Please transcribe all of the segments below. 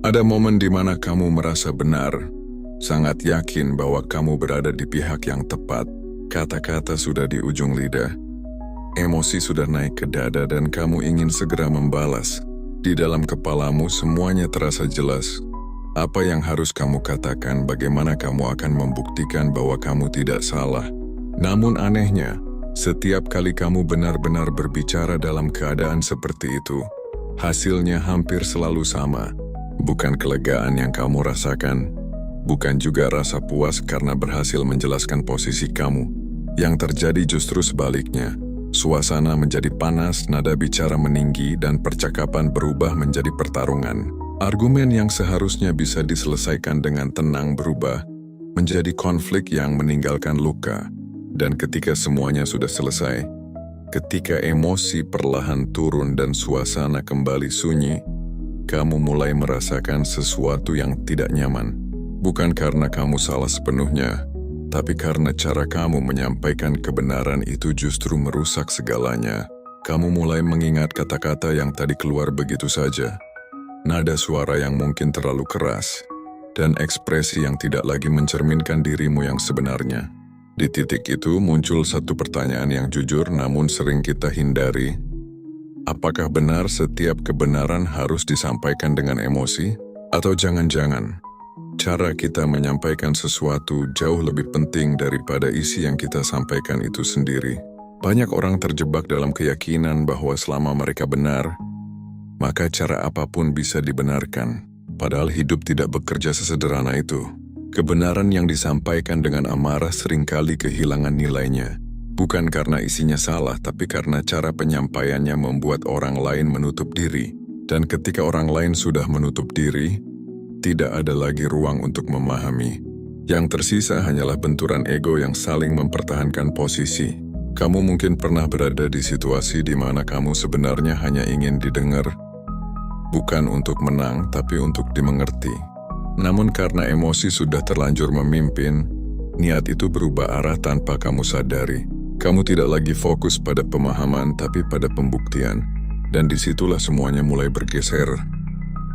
Ada momen di mana kamu merasa benar, sangat yakin bahwa kamu berada di pihak yang tepat. Kata-kata sudah di ujung lidah, emosi sudah naik ke dada dan kamu ingin segera membalas. Di dalam kepalamu semuanya terasa jelas. Apa yang harus kamu katakan, bagaimana kamu akan membuktikan bahwa kamu tidak salah. Namun anehnya, setiap kali kamu benar-benar berbicara dalam keadaan seperti itu, hasilnya hampir selalu sama. Bukan kelegaan yang kamu rasakan, bukan juga rasa puas karena berhasil menjelaskan posisi kamu. Yang terjadi justru sebaliknya. Suasana menjadi panas, nada bicara meninggi, dan percakapan berubah menjadi pertarungan. Argumen yang seharusnya bisa diselesaikan dengan tenang berubah menjadi konflik yang meninggalkan luka. Dan ketika semuanya sudah selesai, ketika emosi perlahan turun dan suasana kembali sunyi, kamu mulai merasakan sesuatu yang tidak nyaman. Bukan karena kamu salah sepenuhnya, tapi karena cara kamu menyampaikan kebenaran itu justru merusak segalanya. Kamu mulai mengingat kata-kata yang tadi keluar begitu saja, nada suara yang mungkin terlalu keras, dan ekspresi yang tidak lagi mencerminkan dirimu yang sebenarnya. Di titik itu muncul satu pertanyaan yang jujur namun sering kita hindari. Apakah benar setiap kebenaran harus disampaikan dengan emosi? Atau jangan-jangan cara kita menyampaikan sesuatu jauh lebih penting daripada isi yang kita sampaikan itu sendiri? Banyak orang terjebak dalam keyakinan bahwa selama mereka benar, maka cara apapun bisa dibenarkan. Padahal hidup tidak bekerja sesederhana itu. Kebenaran yang disampaikan dengan amarah seringkali kehilangan nilainya. Bukan karena isinya salah, tapi karena cara penyampaiannya membuat orang lain menutup diri. Dan ketika orang lain sudah menutup diri, tidak ada lagi ruang untuk memahami. Yang tersisa hanyalah benturan ego yang saling mempertahankan posisi. Kamu mungkin pernah berada di situasi di mana kamu sebenarnya hanya ingin didengar, bukan untuk menang, tapi untuk dimengerti. Namun karena emosi sudah terlanjur memimpin, niat itu berubah arah tanpa kamu sadari. Kamu tidak lagi fokus pada pemahaman, tapi pada pembuktian. Dan disitulah semuanya mulai bergeser.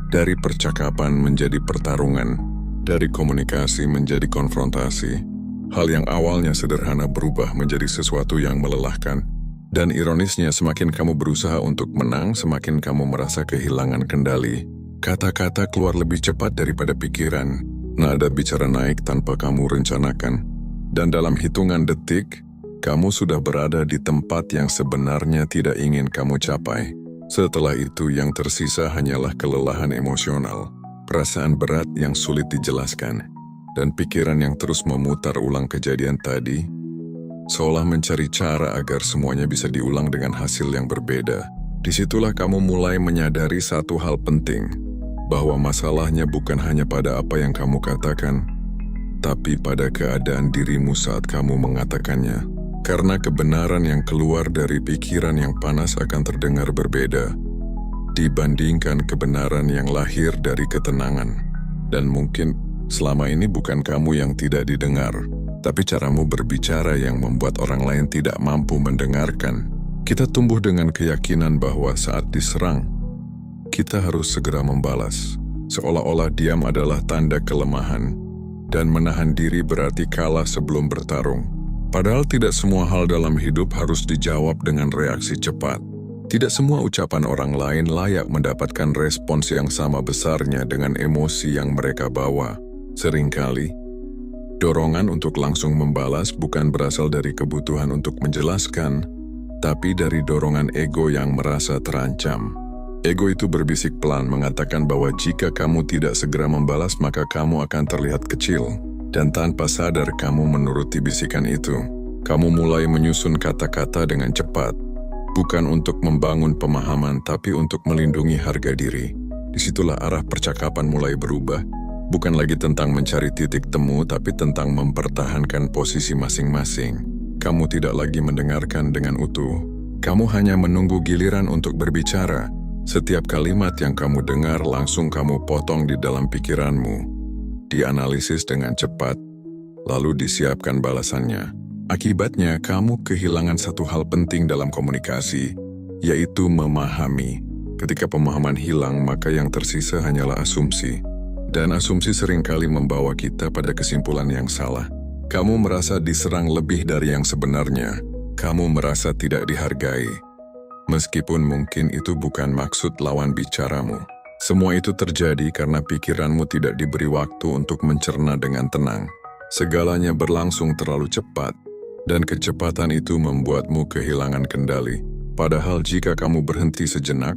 Dari percakapan menjadi pertarungan, dari komunikasi menjadi konfrontasi. Hal yang awalnya sederhana berubah menjadi sesuatu yang melelahkan. Dan ironisnya, semakin kamu berusaha untuk menang, semakin kamu merasa kehilangan kendali. Kata-kata keluar lebih cepat daripada pikiran. Nada bicara naik tanpa kamu rencanakan. Dan dalam hitungan detik, kamu sudah berada di tempat yang sebenarnya tidak ingin kamu capai. Setelah itu yang tersisa hanyalah kelelahan emosional, perasaan berat yang sulit dijelaskan, dan pikiran yang terus memutar ulang kejadian tadi, seolah mencari cara agar semuanya bisa diulang dengan hasil yang berbeda. Disitulah kamu mulai menyadari satu hal penting, bahwa masalahnya bukan hanya pada apa yang kamu katakan, tapi pada keadaan dirimu saat kamu mengatakannya. Karena kebenaran yang keluar dari pikiran yang panas akan terdengar berbeda dibandingkan kebenaran yang lahir dari ketenangan. Dan mungkin selama ini bukan kamu yang tidak didengar, tapi caramu berbicara yang membuat orang lain tidak mampu mendengarkan. Kita tumbuh dengan keyakinan bahwa saat diserang, kita harus segera membalas. Seolah-olah diam adalah tanda kelemahan, dan menahan diri berarti kalah sebelum bertarung. Padahal tidak semua hal dalam hidup harus dijawab dengan reaksi cepat. Tidak semua ucapan orang lain layak mendapatkan respons yang sama besarnya dengan emosi yang mereka bawa. Seringkali, dorongan untuk langsung membalas bukan berasal dari kebutuhan untuk menjelaskan, tapi dari dorongan ego yang merasa terancam. Ego itu berbisik pelan mengatakan bahwa jika kamu tidak segera membalas maka kamu akan terlihat kecil. Dan tanpa sadar kamu menuruti bisikan itu, kamu mulai menyusun kata-kata dengan cepat, bukan untuk membangun pemahaman tapi untuk melindungi harga diri. Disitulah arah percakapan mulai berubah, bukan lagi tentang mencari titik temu tapi tentang mempertahankan posisi masing-masing. Kamu tidak lagi mendengarkan dengan utuh, kamu hanya menunggu giliran untuk berbicara. Setiap kalimat yang kamu dengar langsung kamu potong di dalam pikiranmu, dianalisis dengan cepat, lalu disiapkan balasannya. Akibatnya, kamu kehilangan satu hal penting dalam komunikasi, yaitu memahami. Ketika pemahaman hilang, maka yang tersisa hanyalah asumsi. Dan asumsi seringkali membawa kita pada kesimpulan yang salah. Kamu merasa diserang lebih dari yang sebenarnya. Kamu merasa tidak dihargai. Meskipun mungkin itu bukan maksud lawan bicaramu. Semua itu terjadi karena pikiranmu tidak diberi waktu untuk mencerna dengan tenang. Segalanya berlangsung terlalu cepat, dan kecepatan itu membuatmu kehilangan kendali. Padahal jika kamu berhenti sejenak,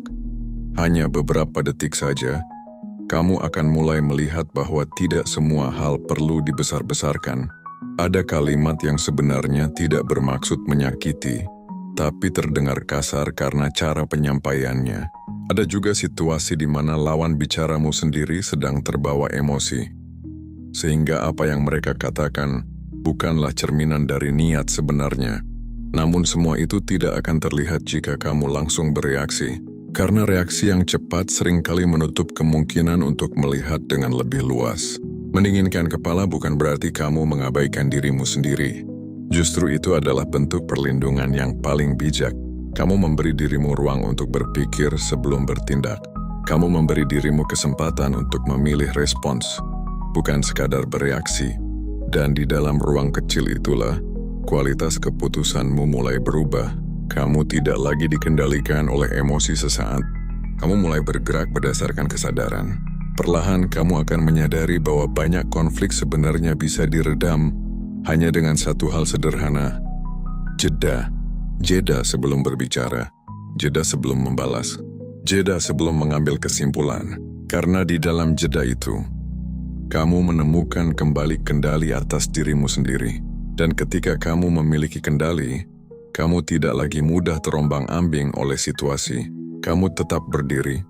hanya beberapa detik saja, kamu akan mulai melihat bahwa tidak semua hal perlu dibesar-besarkan. Ada kalimat yang sebenarnya tidak bermaksud menyakiti, tapi terdengar kasar karena cara penyampaiannya. Ada juga situasi di mana lawan bicaramu sendiri sedang terbawa emosi, sehingga apa yang mereka katakan bukanlah cerminan dari niat sebenarnya. Namun semua itu tidak akan terlihat jika kamu langsung bereaksi. Karena reaksi yang cepat seringkali menutup kemungkinan untuk melihat dengan lebih luas. Mendinginkan kepala bukan berarti kamu mengabaikan dirimu sendiri. Justru itu adalah bentuk perlindungan yang paling bijak. Kamu memberi dirimu ruang untuk berpikir sebelum bertindak. Kamu memberi dirimu kesempatan untuk memilih respons, bukan sekadar bereaksi. Dan di dalam ruang kecil itulah, kualitas keputusanmu mulai berubah. Kamu tidak lagi dikendalikan oleh emosi sesaat. Kamu mulai bergerak berdasarkan kesadaran. Perlahan kamu akan menyadari bahwa banyak konflik sebenarnya bisa diredam hanya dengan satu hal sederhana. Jeda. Jeda sebelum berbicara. Jeda sebelum membalas. Jeda sebelum mengambil kesimpulan. Karena di dalam jeda itu, kamu menemukan kembali kendali atas dirimu sendiri. Dan ketika kamu memiliki kendali, kamu tidak lagi mudah terombang-ambing oleh situasi. Kamu tetap berdiri,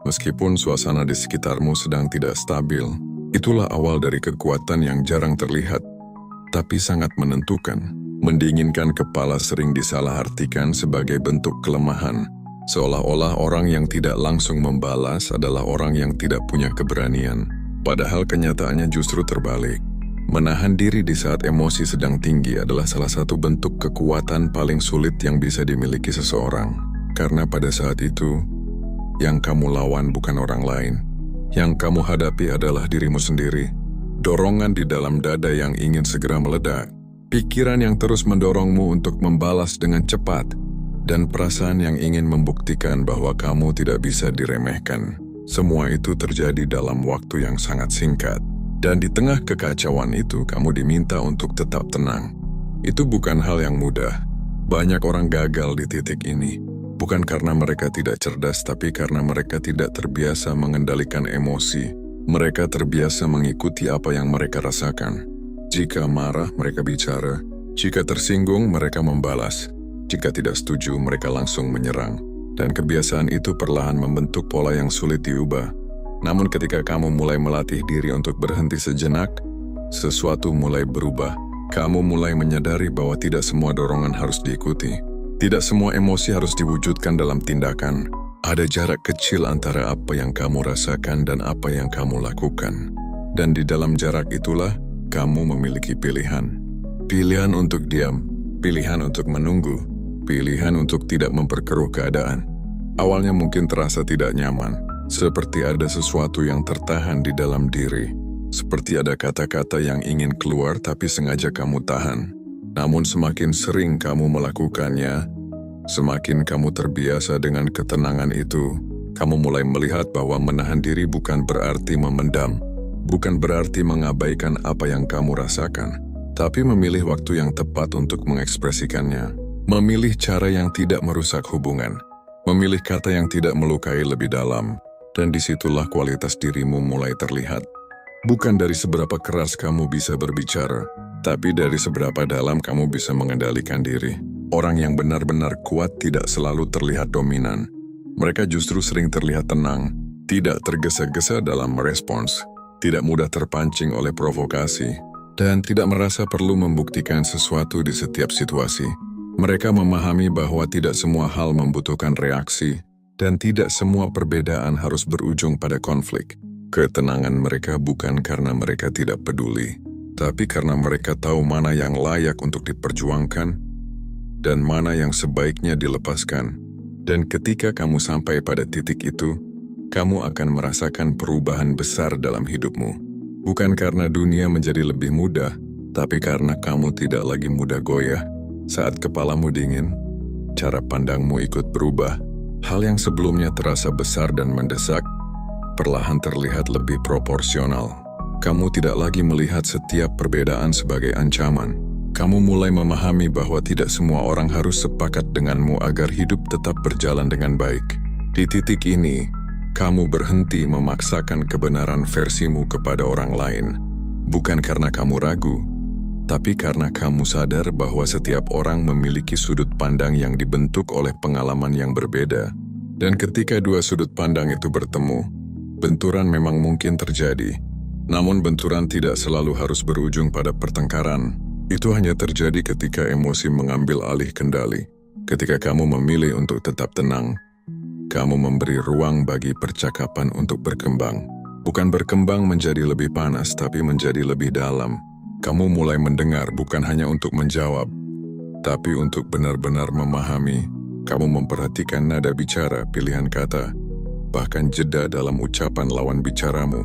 meskipun suasana di sekitarmu sedang tidak stabil. Itulah awal dari kekuatan yang jarang terlihat, tapi sangat menentukan. Mendinginkan kepala sering disalahartikan sebagai bentuk kelemahan, seolah-olah orang yang tidak langsung membalas adalah orang yang tidak punya keberanian. Padahal kenyataannya justru terbalik. Menahan diri di saat emosi sedang tinggi adalah salah satu bentuk kekuatan paling sulit yang bisa dimiliki seseorang. Karena pada saat itu, yang kamu lawan bukan orang lain. Yang kamu hadapi adalah dirimu sendiri. Dorongan di dalam dada yang ingin segera meledak. Pikiran yang terus mendorongmu untuk membalas dengan cepat. Dan perasaan yang ingin membuktikan bahwa kamu tidak bisa diremehkan. Semua itu terjadi dalam waktu yang sangat singkat. Dan di tengah kekacauan itu, kamu diminta untuk tetap tenang. Itu bukan hal yang mudah. Banyak orang gagal di titik ini. Bukan karena mereka tidak cerdas, tapi karena mereka tidak terbiasa mengendalikan emosi. Mereka terbiasa mengikuti apa yang mereka rasakan. Jika marah, mereka bicara. Jika tersinggung, mereka membalas. Jika tidak setuju, mereka langsung menyerang. Dan kebiasaan itu perlahan membentuk pola yang sulit diubah. Namun ketika kamu mulai melatih diri untuk berhenti sejenak, sesuatu mulai berubah. Kamu mulai menyadari bahwa tidak semua dorongan harus diikuti. Tidak semua emosi harus diwujudkan dalam tindakan. Ada jarak kecil antara apa yang kamu rasakan dan apa yang kamu lakukan. Dan di dalam jarak itulah, kamu memiliki pilihan. Pilihan untuk diam, pilihan untuk menunggu, pilihan untuk tidak memperkeruh keadaan. Awalnya mungkin terasa tidak nyaman. Seperti ada sesuatu yang tertahan di dalam diri. Seperti ada kata-kata yang ingin keluar tapi sengaja kamu tahan. Namun semakin sering kamu melakukannya, semakin kamu terbiasa dengan ketenangan itu. Kamu mulai melihat bahwa menahan diri bukan berarti memendam. Bukan berarti mengabaikan apa yang kamu rasakan. Tapi memilih waktu yang tepat untuk mengekspresikannya. Memilih cara yang tidak merusak hubungan. Memilih kata yang tidak melukai lebih dalam. Dan disitulah kualitas dirimu mulai terlihat. Bukan dari seberapa keras kamu bisa berbicara, tapi dari seberapa dalam kamu bisa mengendalikan diri. Orang yang benar-benar kuat tidak selalu terlihat dominan. Mereka justru sering terlihat tenang, tidak tergesa-gesa dalam merespons, tidak mudah terpancing oleh provokasi, dan tidak merasa perlu membuktikan sesuatu di setiap situasi. Mereka memahami bahwa tidak semua hal membutuhkan reaksi, dan tidak semua perbedaan harus berujung pada konflik. Ketenangan mereka bukan karena mereka tidak peduli, tapi karena mereka tahu mana yang layak untuk diperjuangkan dan mana yang sebaiknya dilepaskan. Dan ketika kamu sampai pada titik itu, kamu akan merasakan perubahan besar dalam hidupmu. Bukan karena dunia menjadi lebih mudah, tapi karena kamu tidak lagi mudah goyah. Saat kepalamu dingin, cara pandangmu ikut berubah. Hal yang sebelumnya terasa besar dan mendesak, perlahan terlihat lebih proporsional. Kamu tidak lagi melihat setiap perbedaan sebagai ancaman. Kamu mulai memahami bahwa tidak semua orang harus sepakat denganmu agar hidup tetap berjalan dengan baik. Di titik ini, kamu berhenti memaksakan kebenaran versimu kepada orang lain. Bukan karena kamu ragu, tapi karena kamu sadar bahwa setiap orang memiliki sudut pandang yang dibentuk oleh pengalaman yang berbeda. Dan ketika dua sudut pandang itu bertemu, benturan memang mungkin terjadi. Namun benturan tidak selalu harus berujung pada pertengkaran. Itu hanya terjadi ketika emosi mengambil alih kendali. Ketika kamu memilih untuk tetap tenang, kamu memberi ruang bagi percakapan untuk berkembang. Bukan berkembang menjadi lebih panas, tapi menjadi lebih dalam. Kamu mulai mendengar bukan hanya untuk menjawab, tapi untuk benar-benar memahami. Kamu memperhatikan nada bicara, pilihan kata, bahkan jeda dalam ucapan lawan bicaramu.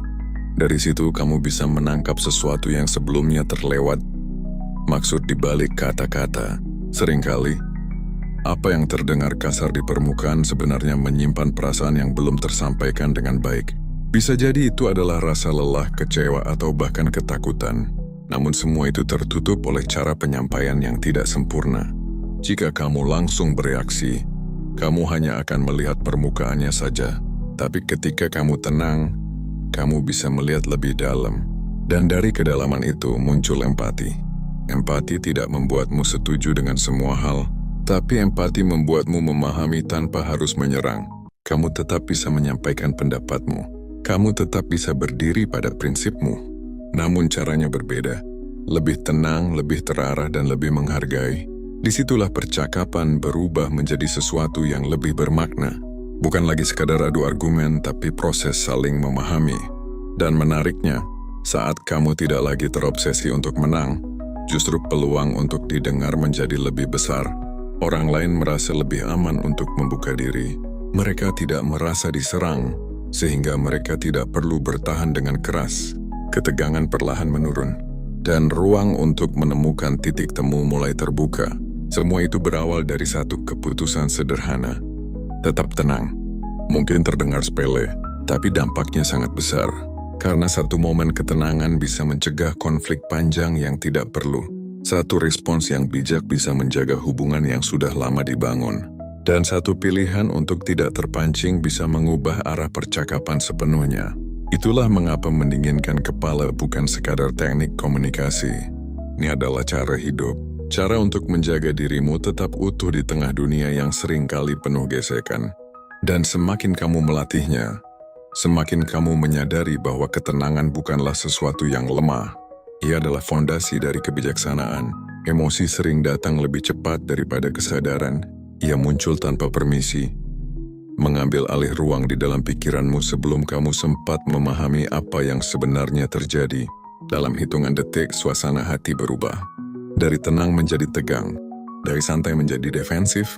Dari situ kamu bisa menangkap sesuatu yang sebelumnya terlewat. Maksud dibalik kata-kata. Seringkali, apa yang terdengar kasar di permukaan sebenarnya menyimpan perasaan yang belum tersampaikan dengan baik. Bisa jadi itu adalah rasa lelah, kecewa, atau bahkan ketakutan. Namun semua itu tertutup oleh cara penyampaian yang tidak sempurna. Jika kamu langsung bereaksi, kamu hanya akan melihat permukaannya saja. Tapi ketika kamu tenang, kamu bisa melihat lebih dalam. Dan dari kedalaman itu muncul empati. Empati tidak membuatmu setuju dengan semua hal, tapi empati membuatmu memahami tanpa harus menyerang. Kamu tetap bisa menyampaikan pendapatmu. Kamu tetap bisa berdiri pada prinsipmu. Namun caranya berbeda. Lebih tenang, lebih terarah, dan lebih menghargai. Disitulah percakapan berubah menjadi sesuatu yang lebih bermakna. Bukan lagi sekadar adu argumen, tapi proses saling memahami. Dan menariknya, saat kamu tidak lagi terobsesi untuk menang, justru peluang untuk didengar menjadi lebih besar. Orang lain merasa lebih aman untuk membuka diri. Mereka tidak merasa diserang, sehingga mereka tidak perlu bertahan dengan keras. Ketegangan perlahan menurun, dan ruang untuk menemukan titik temu mulai terbuka. Semua itu berawal dari satu keputusan sederhana. Tetap tenang. Mungkin terdengar sepele, tapi dampaknya sangat besar. Karena satu momen ketenangan bisa mencegah konflik panjang yang tidak perlu. Satu respons yang bijak bisa menjaga hubungan yang sudah lama dibangun. Dan satu pilihan untuk tidak terpancing bisa mengubah arah percakapan sepenuhnya. Itulah mengapa mendinginkan kepala bukan sekadar teknik komunikasi. Ini adalah cara hidup. Cara untuk menjaga dirimu tetap utuh di tengah dunia yang seringkali penuh gesekan. Dan semakin kamu melatihnya, semakin kamu menyadari bahwa ketenangan bukanlah sesuatu yang lemah. Ia adalah fondasi dari kebijaksanaan. Emosi sering datang lebih cepat daripada kesadaran. Ia muncul tanpa permisi, mengambil alih ruang di dalam pikiranmu sebelum kamu sempat memahami apa yang sebenarnya terjadi. Dalam hitungan detik, suasana hati berubah. Dari tenang menjadi tegang, dari santai menjadi defensif,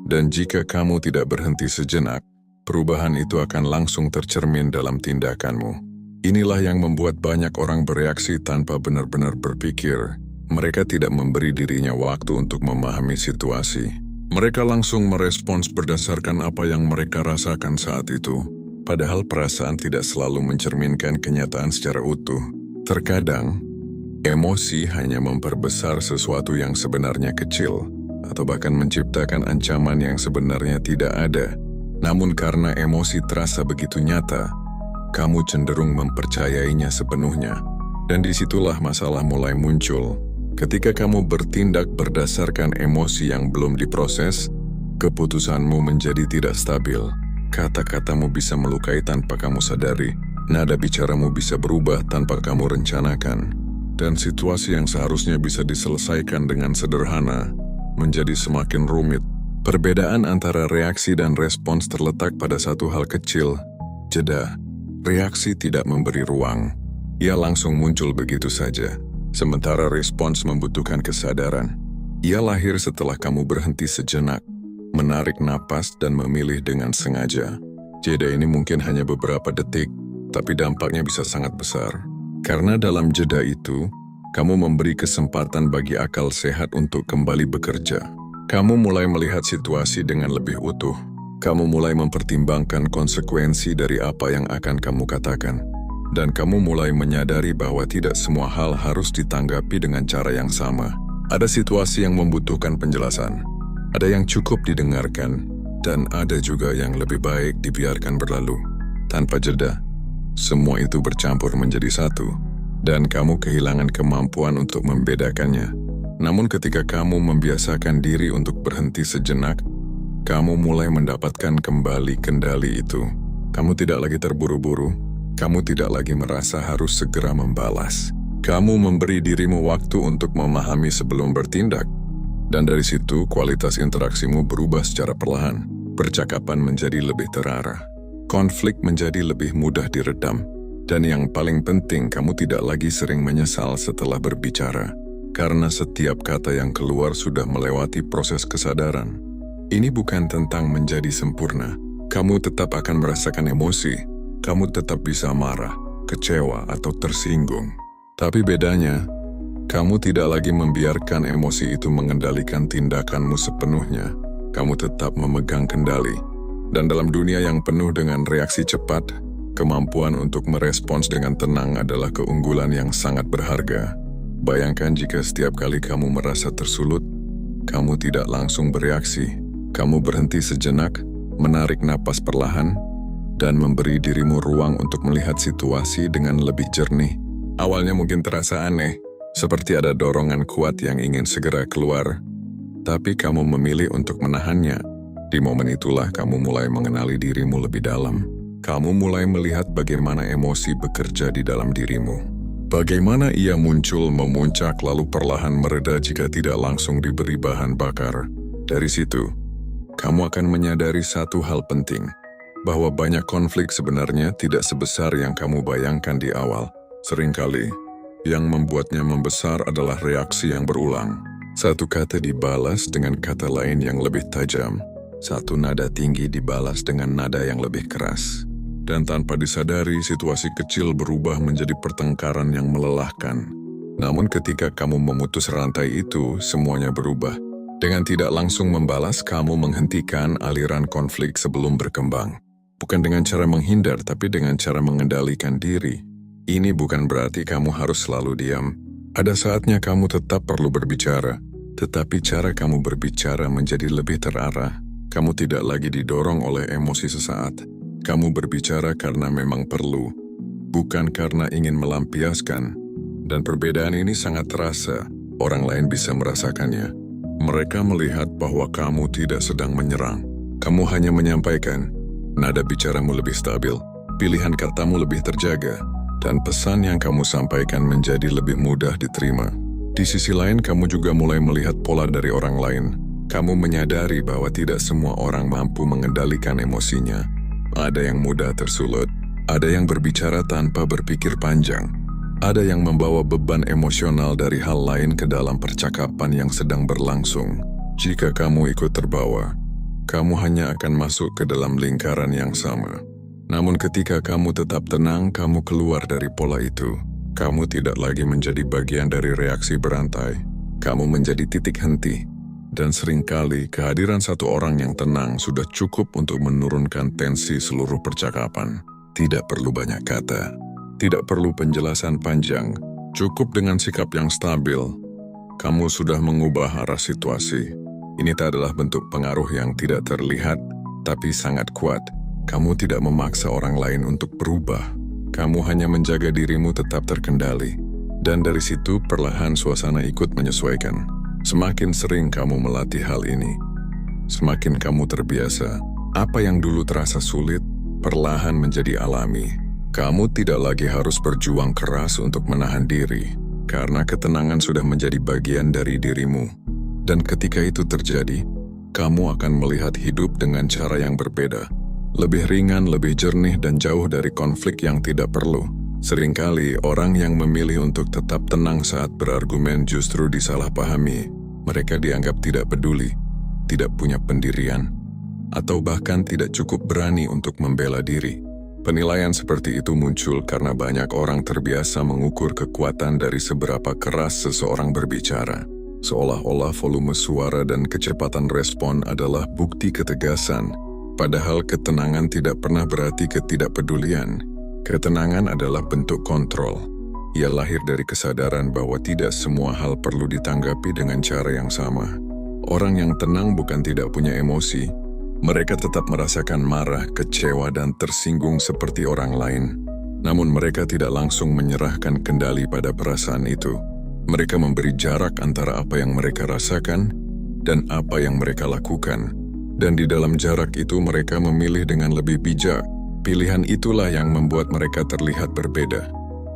dan jika kamu tidak berhenti sejenak, perubahan itu akan langsung tercermin dalam tindakanmu. Inilah yang membuat banyak orang bereaksi tanpa benar-benar berpikir. Mereka tidak memberi dirinya waktu untuk memahami situasi. Mereka langsung merespons berdasarkan apa yang mereka rasakan saat itu. Padahal perasaan tidak selalu mencerminkan kenyataan secara utuh. Terkadang, emosi hanya memperbesar sesuatu yang sebenarnya kecil, atau bahkan menciptakan ancaman yang sebenarnya tidak ada. Namun karena emosi terasa begitu nyata, kamu cenderung mempercayainya sepenuhnya. Dan disitulah masalah mulai muncul. Ketika kamu bertindak berdasarkan emosi yang belum diproses, keputusanmu menjadi tidak stabil. Kata-katamu bisa melukai tanpa kamu sadari. Nada bicaramu bisa berubah tanpa kamu rencanakan. Dan situasi yang seharusnya bisa diselesaikan dengan sederhana menjadi semakin rumit. Perbedaan antara reaksi dan respons terletak pada satu hal kecil, jeda. Reaksi tidak memberi ruang. Ia langsung muncul begitu saja. Sementara respons membutuhkan kesadaran. Ia lahir setelah kamu berhenti sejenak, menarik napas dan memilih dengan sengaja. Jeda ini mungkin hanya beberapa detik, tapi dampaknya bisa sangat besar. Karena dalam jeda itu, kamu memberi kesempatan bagi akal sehat untuk kembali bekerja. Kamu mulai melihat situasi dengan lebih utuh. Kamu mulai mempertimbangkan konsekuensi dari apa yang akan kamu katakan. Dan kamu mulai menyadari bahwa tidak semua hal harus ditanggapi dengan cara yang sama. Ada situasi yang membutuhkan penjelasan. Ada yang cukup didengarkan. Dan ada juga yang lebih baik dibiarkan berlalu. Tanpa jeda, semua itu bercampur menjadi satu. Dan kamu kehilangan kemampuan untuk membedakannya. Namun ketika kamu membiasakan diri untuk berhenti sejenak, kamu mulai mendapatkan kembali kendali itu. Kamu tidak lagi terburu-buru. Kamu tidak lagi merasa harus segera membalas. Kamu memberi dirimu waktu untuk memahami sebelum bertindak. Dan dari situ kualitas interaksimu berubah secara perlahan. Percakapan menjadi lebih terarah. Konflik menjadi lebih mudah diredam. Dan yang paling penting, kamu tidak lagi sering menyesal setelah berbicara. Karena setiap kata yang keluar sudah melewati proses kesadaran. Ini bukan tentang menjadi sempurna. Kamu tetap akan merasakan emosi. Kamu tetap bisa marah, kecewa, atau tersinggung. Tapi bedanya, kamu tidak lagi membiarkan emosi itu mengendalikan tindakanmu sepenuhnya. Kamu tetap memegang kendali. Dan dalam dunia yang penuh dengan reaksi cepat, kemampuan untuk merespons dengan tenang adalah keunggulan yang sangat berharga. Bayangkan jika setiap kali kamu merasa tersulut, kamu tidak langsung bereaksi. Kamu berhenti sejenak, menarik napas perlahan, dan memberi dirimu ruang untuk melihat situasi dengan lebih jernih. Awalnya mungkin terasa aneh, seperti ada dorongan kuat yang ingin segera keluar. Tapi kamu memilih untuk menahannya. Di momen itulah kamu mulai mengenali dirimu lebih dalam. Kamu mulai melihat bagaimana emosi bekerja di dalam dirimu. Bagaimana ia muncul, memuncak, lalu perlahan mereda jika tidak langsung diberi bahan bakar. Dari situ, kamu akan menyadari satu hal penting, bahwa banyak konflik sebenarnya tidak sebesar yang kamu bayangkan di awal. Seringkali, yang membuatnya membesar adalah reaksi yang berulang. Satu kata dibalas dengan kata lain yang lebih tajam. Satu nada tinggi dibalas dengan nada yang lebih keras. Dan tanpa disadari, situasi kecil berubah menjadi pertengkaran yang melelahkan. Namun ketika kamu memutus rantai itu, semuanya berubah. Dengan tidak langsung membalas, kamu menghentikan aliran konflik sebelum berkembang. Bukan dengan cara menghindar, tapi dengan cara mengendalikan diri. Ini bukan berarti kamu harus selalu diam. Ada saatnya kamu tetap perlu berbicara, tetapi cara kamu berbicara menjadi lebih terarah. Kamu tidak lagi didorong oleh emosi sesaat. Kamu berbicara karena memang perlu, bukan karena ingin melampiaskan. Dan perbedaan ini sangat terasa. Orang lain bisa merasakannya. Mereka melihat bahwa kamu tidak sedang menyerang. Kamu hanya menyampaikan. Nada bicaramu lebih stabil, pilihan katamu lebih terjaga, dan pesan yang kamu sampaikan menjadi lebih mudah diterima. Di sisi lain, kamu juga mulai melihat pola dari orang lain. Kamu menyadari bahwa tidak semua orang mampu mengendalikan emosinya. Ada yang mudah tersulut, ada yang berbicara tanpa berpikir panjang, ada yang membawa beban emosional dari hal lain ke dalam percakapan yang sedang berlangsung. Jika kamu ikut terbawa, kamu hanya akan masuk ke dalam lingkaran yang sama. Namun ketika kamu tetap tenang, kamu keluar dari pola itu. Kamu tidak lagi menjadi bagian dari reaksi berantai. Kamu menjadi titik henti. Dan seringkali kehadiran satu orang yang tenang sudah cukup untuk menurunkan tensi seluruh percakapan. Tidak perlu banyak kata. Tidak perlu penjelasan panjang. Cukup dengan sikap yang stabil. Kamu sudah mengubah arah situasi. Ini adalah bentuk pengaruh yang tidak terlihat, tapi sangat kuat. Kamu tidak memaksa orang lain untuk berubah. Kamu hanya menjaga dirimu tetap terkendali. Dan dari situ perlahan suasana ikut menyesuaikan. Semakin sering kamu melatih hal ini, semakin kamu terbiasa. Apa yang dulu terasa sulit, perlahan menjadi alami. Kamu tidak lagi harus berjuang keras untuk menahan diri, karena ketenangan sudah menjadi bagian dari dirimu. Dan ketika itu terjadi, kamu akan melihat hidup dengan cara yang berbeda. Lebih ringan, lebih jernih, dan jauh dari konflik yang tidak perlu. Seringkali orang yang memilih untuk tetap tenang saat berargumen justru disalahpahami. Mereka dianggap tidak peduli, tidak punya pendirian, atau bahkan tidak cukup berani untuk membela diri. Penilaian seperti itu muncul karena banyak orang terbiasa mengukur kekuatan dari seberapa keras seseorang berbicara. Seolah-olah volume suara dan kecepatan respon adalah bukti ketegasan, padahal ketenangan tidak pernah berarti ketidakpedulian. Ketenangan adalah bentuk kontrol. Ia lahir dari kesadaran bahwa tidak semua hal perlu ditanggapi dengan cara yang sama. Orang yang tenang bukan tidak punya emosi. Mereka tetap merasakan marah, kecewa, dan tersinggung seperti orang lain. Namun mereka tidak langsung menyerahkan kendali pada perasaan itu. Mereka memberi jarak antara apa yang mereka rasakan dan apa yang mereka lakukan. Dan di dalam jarak itu mereka memilih dengan lebih bijak. Pilihan itulah yang membuat mereka terlihat berbeda.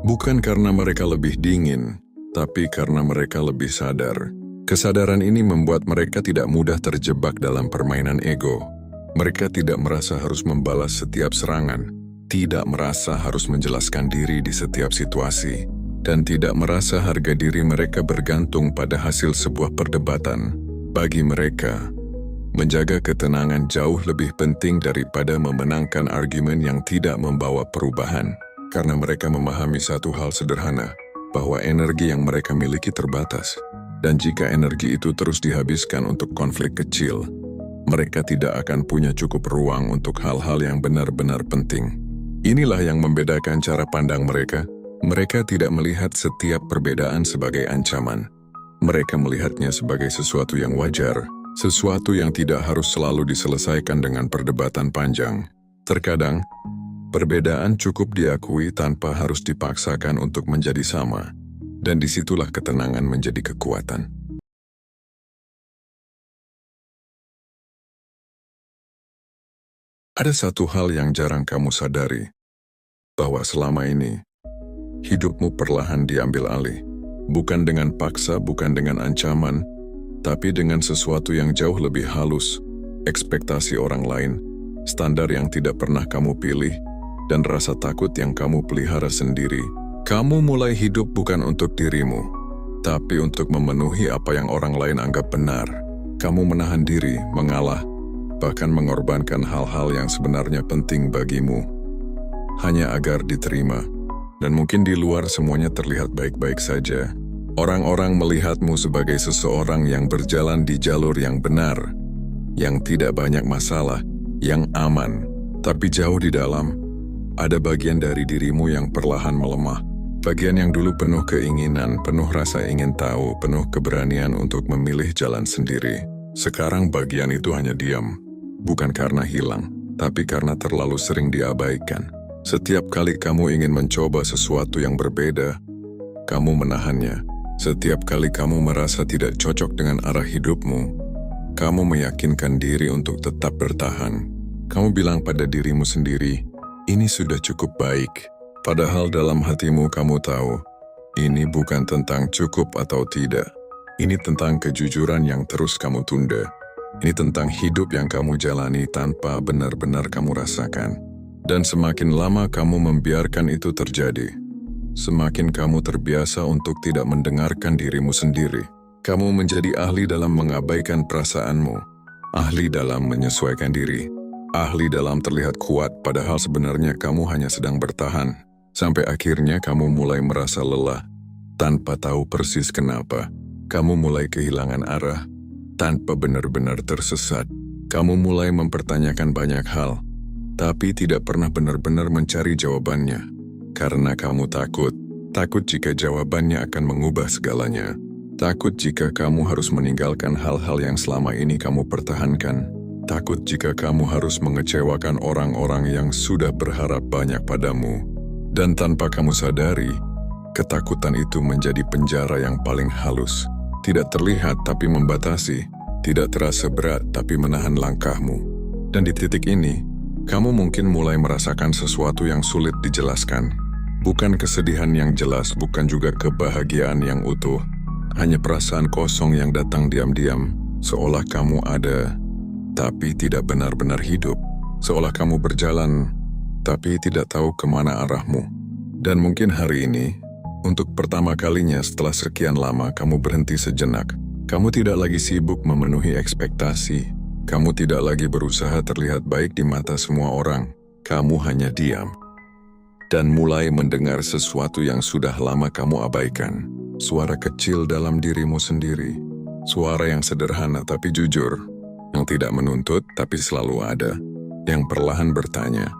Bukan karena mereka lebih dingin, tapi karena mereka lebih sadar. Kesadaran ini membuat mereka tidak mudah terjebak dalam permainan ego. Mereka tidak merasa harus membalas setiap serangan, tidak merasa harus menjelaskan diri di setiap situasi, dan tidak merasa harga diri mereka bergantung pada hasil sebuah perdebatan. Bagi mereka, menjaga ketenangan jauh lebih penting daripada memenangkan argumen yang tidak membawa perubahan, karena mereka memahami satu hal sederhana, bahwa energi yang mereka miliki terbatas, dan jika energi itu terus dihabiskan untuk konflik kecil, mereka tidak akan punya cukup ruang untuk hal-hal yang benar-benar penting. Inilah yang membedakan cara pandang mereka. Mereka tidak melihat setiap perbedaan sebagai ancaman. Mereka melihatnya sebagai sesuatu yang wajar, sesuatu yang tidak harus selalu diselesaikan dengan perdebatan panjang. Terkadang, perbedaan cukup diakui tanpa harus dipaksakan untuk menjadi sama, dan disitulah ketenangan menjadi kekuatan. Ada satu hal yang jarang kamu sadari, bahwa selama ini, hidupmu perlahan diambil alih. Bukan dengan paksa, bukan dengan ancaman, tapi dengan sesuatu yang jauh lebih halus, ekspektasi orang lain, standar yang tidak pernah kamu pilih, dan rasa takut yang kamu pelihara sendiri. Kamu mulai hidup bukan untuk dirimu, tapi untuk memenuhi apa yang orang lain anggap benar. Kamu menahan diri, mengalah, bahkan mengorbankan hal-hal yang sebenarnya penting bagimu, hanya agar diterima. Dan mungkin di luar semuanya terlihat baik-baik saja. Orang-orang melihatmu sebagai seseorang yang berjalan di jalur yang benar, yang tidak banyak masalah, yang aman. Tapi jauh di dalam, ada bagian dari dirimu yang perlahan melemah. Bagian yang dulu penuh keinginan, penuh rasa ingin tahu, penuh keberanian untuk memilih jalan sendiri. Sekarang bagian itu hanya diam. Bukan karena hilang, tapi karena terlalu sering diabaikan. Setiap kali kamu ingin mencoba sesuatu yang berbeda, kamu menahannya. Setiap kali kamu merasa tidak cocok dengan arah hidupmu, kamu meyakinkan diri untuk tetap bertahan. Kamu bilang pada dirimu sendiri, ini sudah cukup baik. Padahal dalam hatimu kamu tahu, ini bukan tentang cukup atau tidak. Ini tentang kejujuran yang terus kamu tunda. Ini tentang hidup yang kamu jalani tanpa benar-benar kamu rasakan. Dan semakin lama kamu membiarkan itu terjadi, semakin kamu terbiasa untuk tidak mendengarkan dirimu sendiri. Kamu menjadi ahli dalam mengabaikan perasaanmu, ahli dalam menyesuaikan diri, ahli dalam terlihat kuat padahal sebenarnya kamu hanya sedang bertahan. Sampai akhirnya kamu mulai merasa lelah, tanpa tahu persis kenapa. Kamu mulai kehilangan arah, tanpa benar-benar tersesat. Kamu mulai mempertanyakan banyak hal, tapi tidak pernah benar-benar mencari jawabannya. Karena kamu takut jika jawabannya akan mengubah segalanya. Takut jika kamu harus meninggalkan hal-hal yang selama ini kamu pertahankan. Takut jika kamu harus mengecewakan orang-orang yang sudah berharap banyak padamu. Dan tanpa kamu sadari, ketakutan itu menjadi penjara yang paling halus. Tidak terlihat tapi membatasi, tidak terasa berat tapi menahan langkahmu. Dan di titik ini, kamu mungkin mulai merasakan sesuatu yang sulit dijelaskan. Bukan kesedihan yang jelas, bukan juga kebahagiaan yang utuh. Hanya perasaan kosong yang datang diam-diam, seolah kamu ada, tapi tidak benar-benar hidup. Seolah kamu berjalan, tapi tidak tahu kemana arahmu. Dan mungkin hari ini, untuk pertama kalinya setelah sekian lama kamu berhenti sejenak. Kamu tidak lagi sibuk memenuhi ekspektasi. Kamu tidak lagi berusaha terlihat baik di mata semua orang. Kamu hanya diam dan mulai mendengar sesuatu yang sudah lama kamu abaikan. Suara kecil dalam dirimu sendiri. Suara yang sederhana tapi jujur. Yang tidak menuntut tapi selalu ada. Yang perlahan bertanya,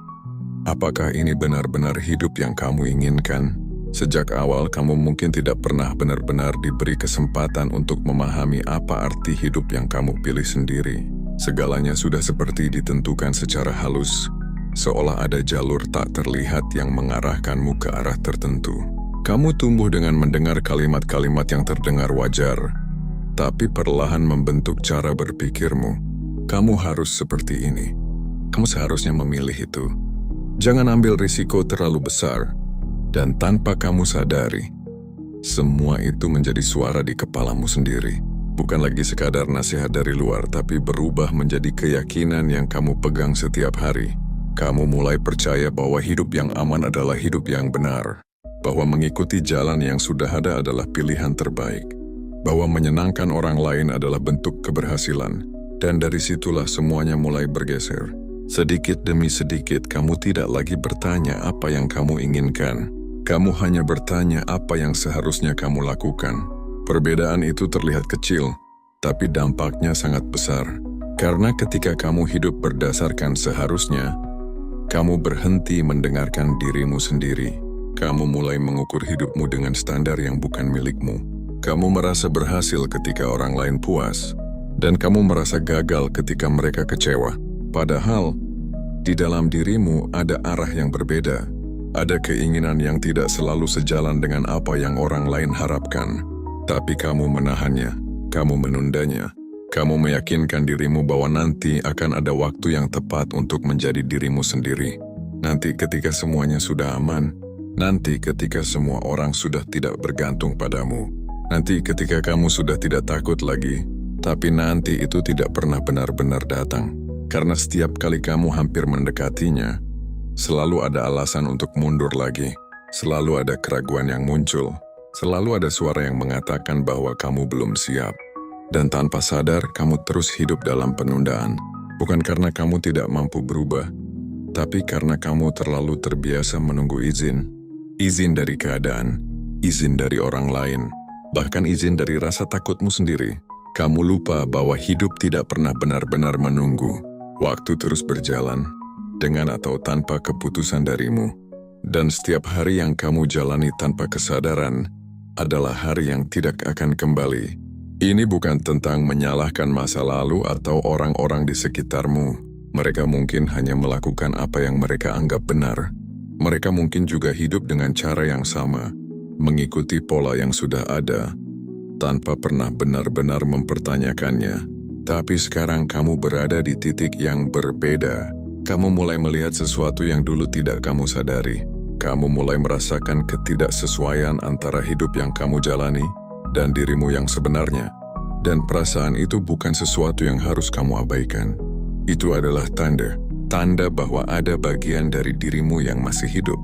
apakah ini benar-benar hidup yang kamu inginkan? Sejak awal kamu mungkin tidak pernah benar-benar diberi kesempatan untuk memahami apa arti hidup yang kamu pilih sendiri. Segalanya sudah seperti ditentukan secara halus, seolah ada jalur tak terlihat yang mengarahkanmu ke arah tertentu. Kamu tumbuh dengan mendengar kalimat-kalimat yang terdengar wajar, tapi perlahan membentuk cara berpikirmu. Kamu harus seperti ini. Kamu seharusnya memilih itu. Jangan ambil risiko terlalu besar. Dan tanpa kamu sadari, semua itu menjadi suara di kepalamu sendiri. Bukan lagi sekadar nasihat dari luar, tapi berubah menjadi keyakinan yang kamu pegang setiap hari. Kamu mulai percaya bahwa hidup yang aman adalah hidup yang benar. Bahwa mengikuti jalan yang sudah ada adalah pilihan terbaik. Bahwa menyenangkan orang lain adalah bentuk keberhasilan. Dan dari situlah semuanya mulai bergeser. Sedikit demi sedikit kamu tidak lagi bertanya apa yang kamu inginkan. Kamu hanya bertanya apa yang seharusnya kamu lakukan. Perbedaan itu terlihat kecil, tapi dampaknya sangat besar. Karena ketika kamu hidup berdasarkan seharusnya, kamu berhenti mendengarkan dirimu sendiri. Kamu mulai mengukur hidupmu dengan standar yang bukan milikmu. Kamu merasa berhasil ketika orang lain puas, dan kamu merasa gagal ketika mereka kecewa. Padahal, di dalam dirimu ada arah yang berbeda. Ada keinginan yang tidak selalu sejalan dengan apa yang orang lain harapkan. Tapi kamu menahannya, kamu menundanya. Kamu meyakinkan dirimu bahwa nanti akan ada waktu yang tepat untuk menjadi dirimu sendiri. Nanti ketika semuanya sudah aman, nanti ketika semua orang sudah tidak bergantung padamu, nanti ketika kamu sudah tidak takut lagi, tapi nanti itu tidak pernah benar-benar datang. Karena setiap kali kamu hampir mendekatinya, selalu ada alasan untuk mundur lagi. Selalu ada keraguan yang muncul. Selalu ada suara yang mengatakan bahwa kamu belum siap. Dan tanpa sadar, kamu terus hidup dalam penundaan. Bukan karena kamu tidak mampu berubah, tapi karena kamu terlalu terbiasa menunggu izin. Izin dari keadaan, izin dari orang lain, bahkan izin dari rasa takutmu sendiri. Kamu lupa bahwa hidup tidak pernah benar-benar menunggu. Waktu terus berjalan, dengan atau tanpa keputusan darimu. Dan setiap hari yang kamu jalani tanpa kesadaran adalah hari yang tidak akan kembali. Ini bukan tentang menyalahkan masa lalu atau orang-orang di sekitarmu. Mereka mungkin hanya melakukan apa yang mereka anggap benar. Mereka mungkin juga hidup dengan cara yang sama, mengikuti pola yang sudah ada, tanpa pernah benar-benar mempertanyakannya. Tapi sekarang kamu berada di titik yang berbeda. Kamu mulai melihat sesuatu yang dulu tidak kamu sadari. Kamu mulai merasakan ketidaksesuaian antara hidup yang kamu jalani dan dirimu yang sebenarnya. Dan perasaan itu bukan sesuatu yang harus kamu abaikan. Itu adalah tanda bahwa ada bagian dari dirimu yang masih hidup.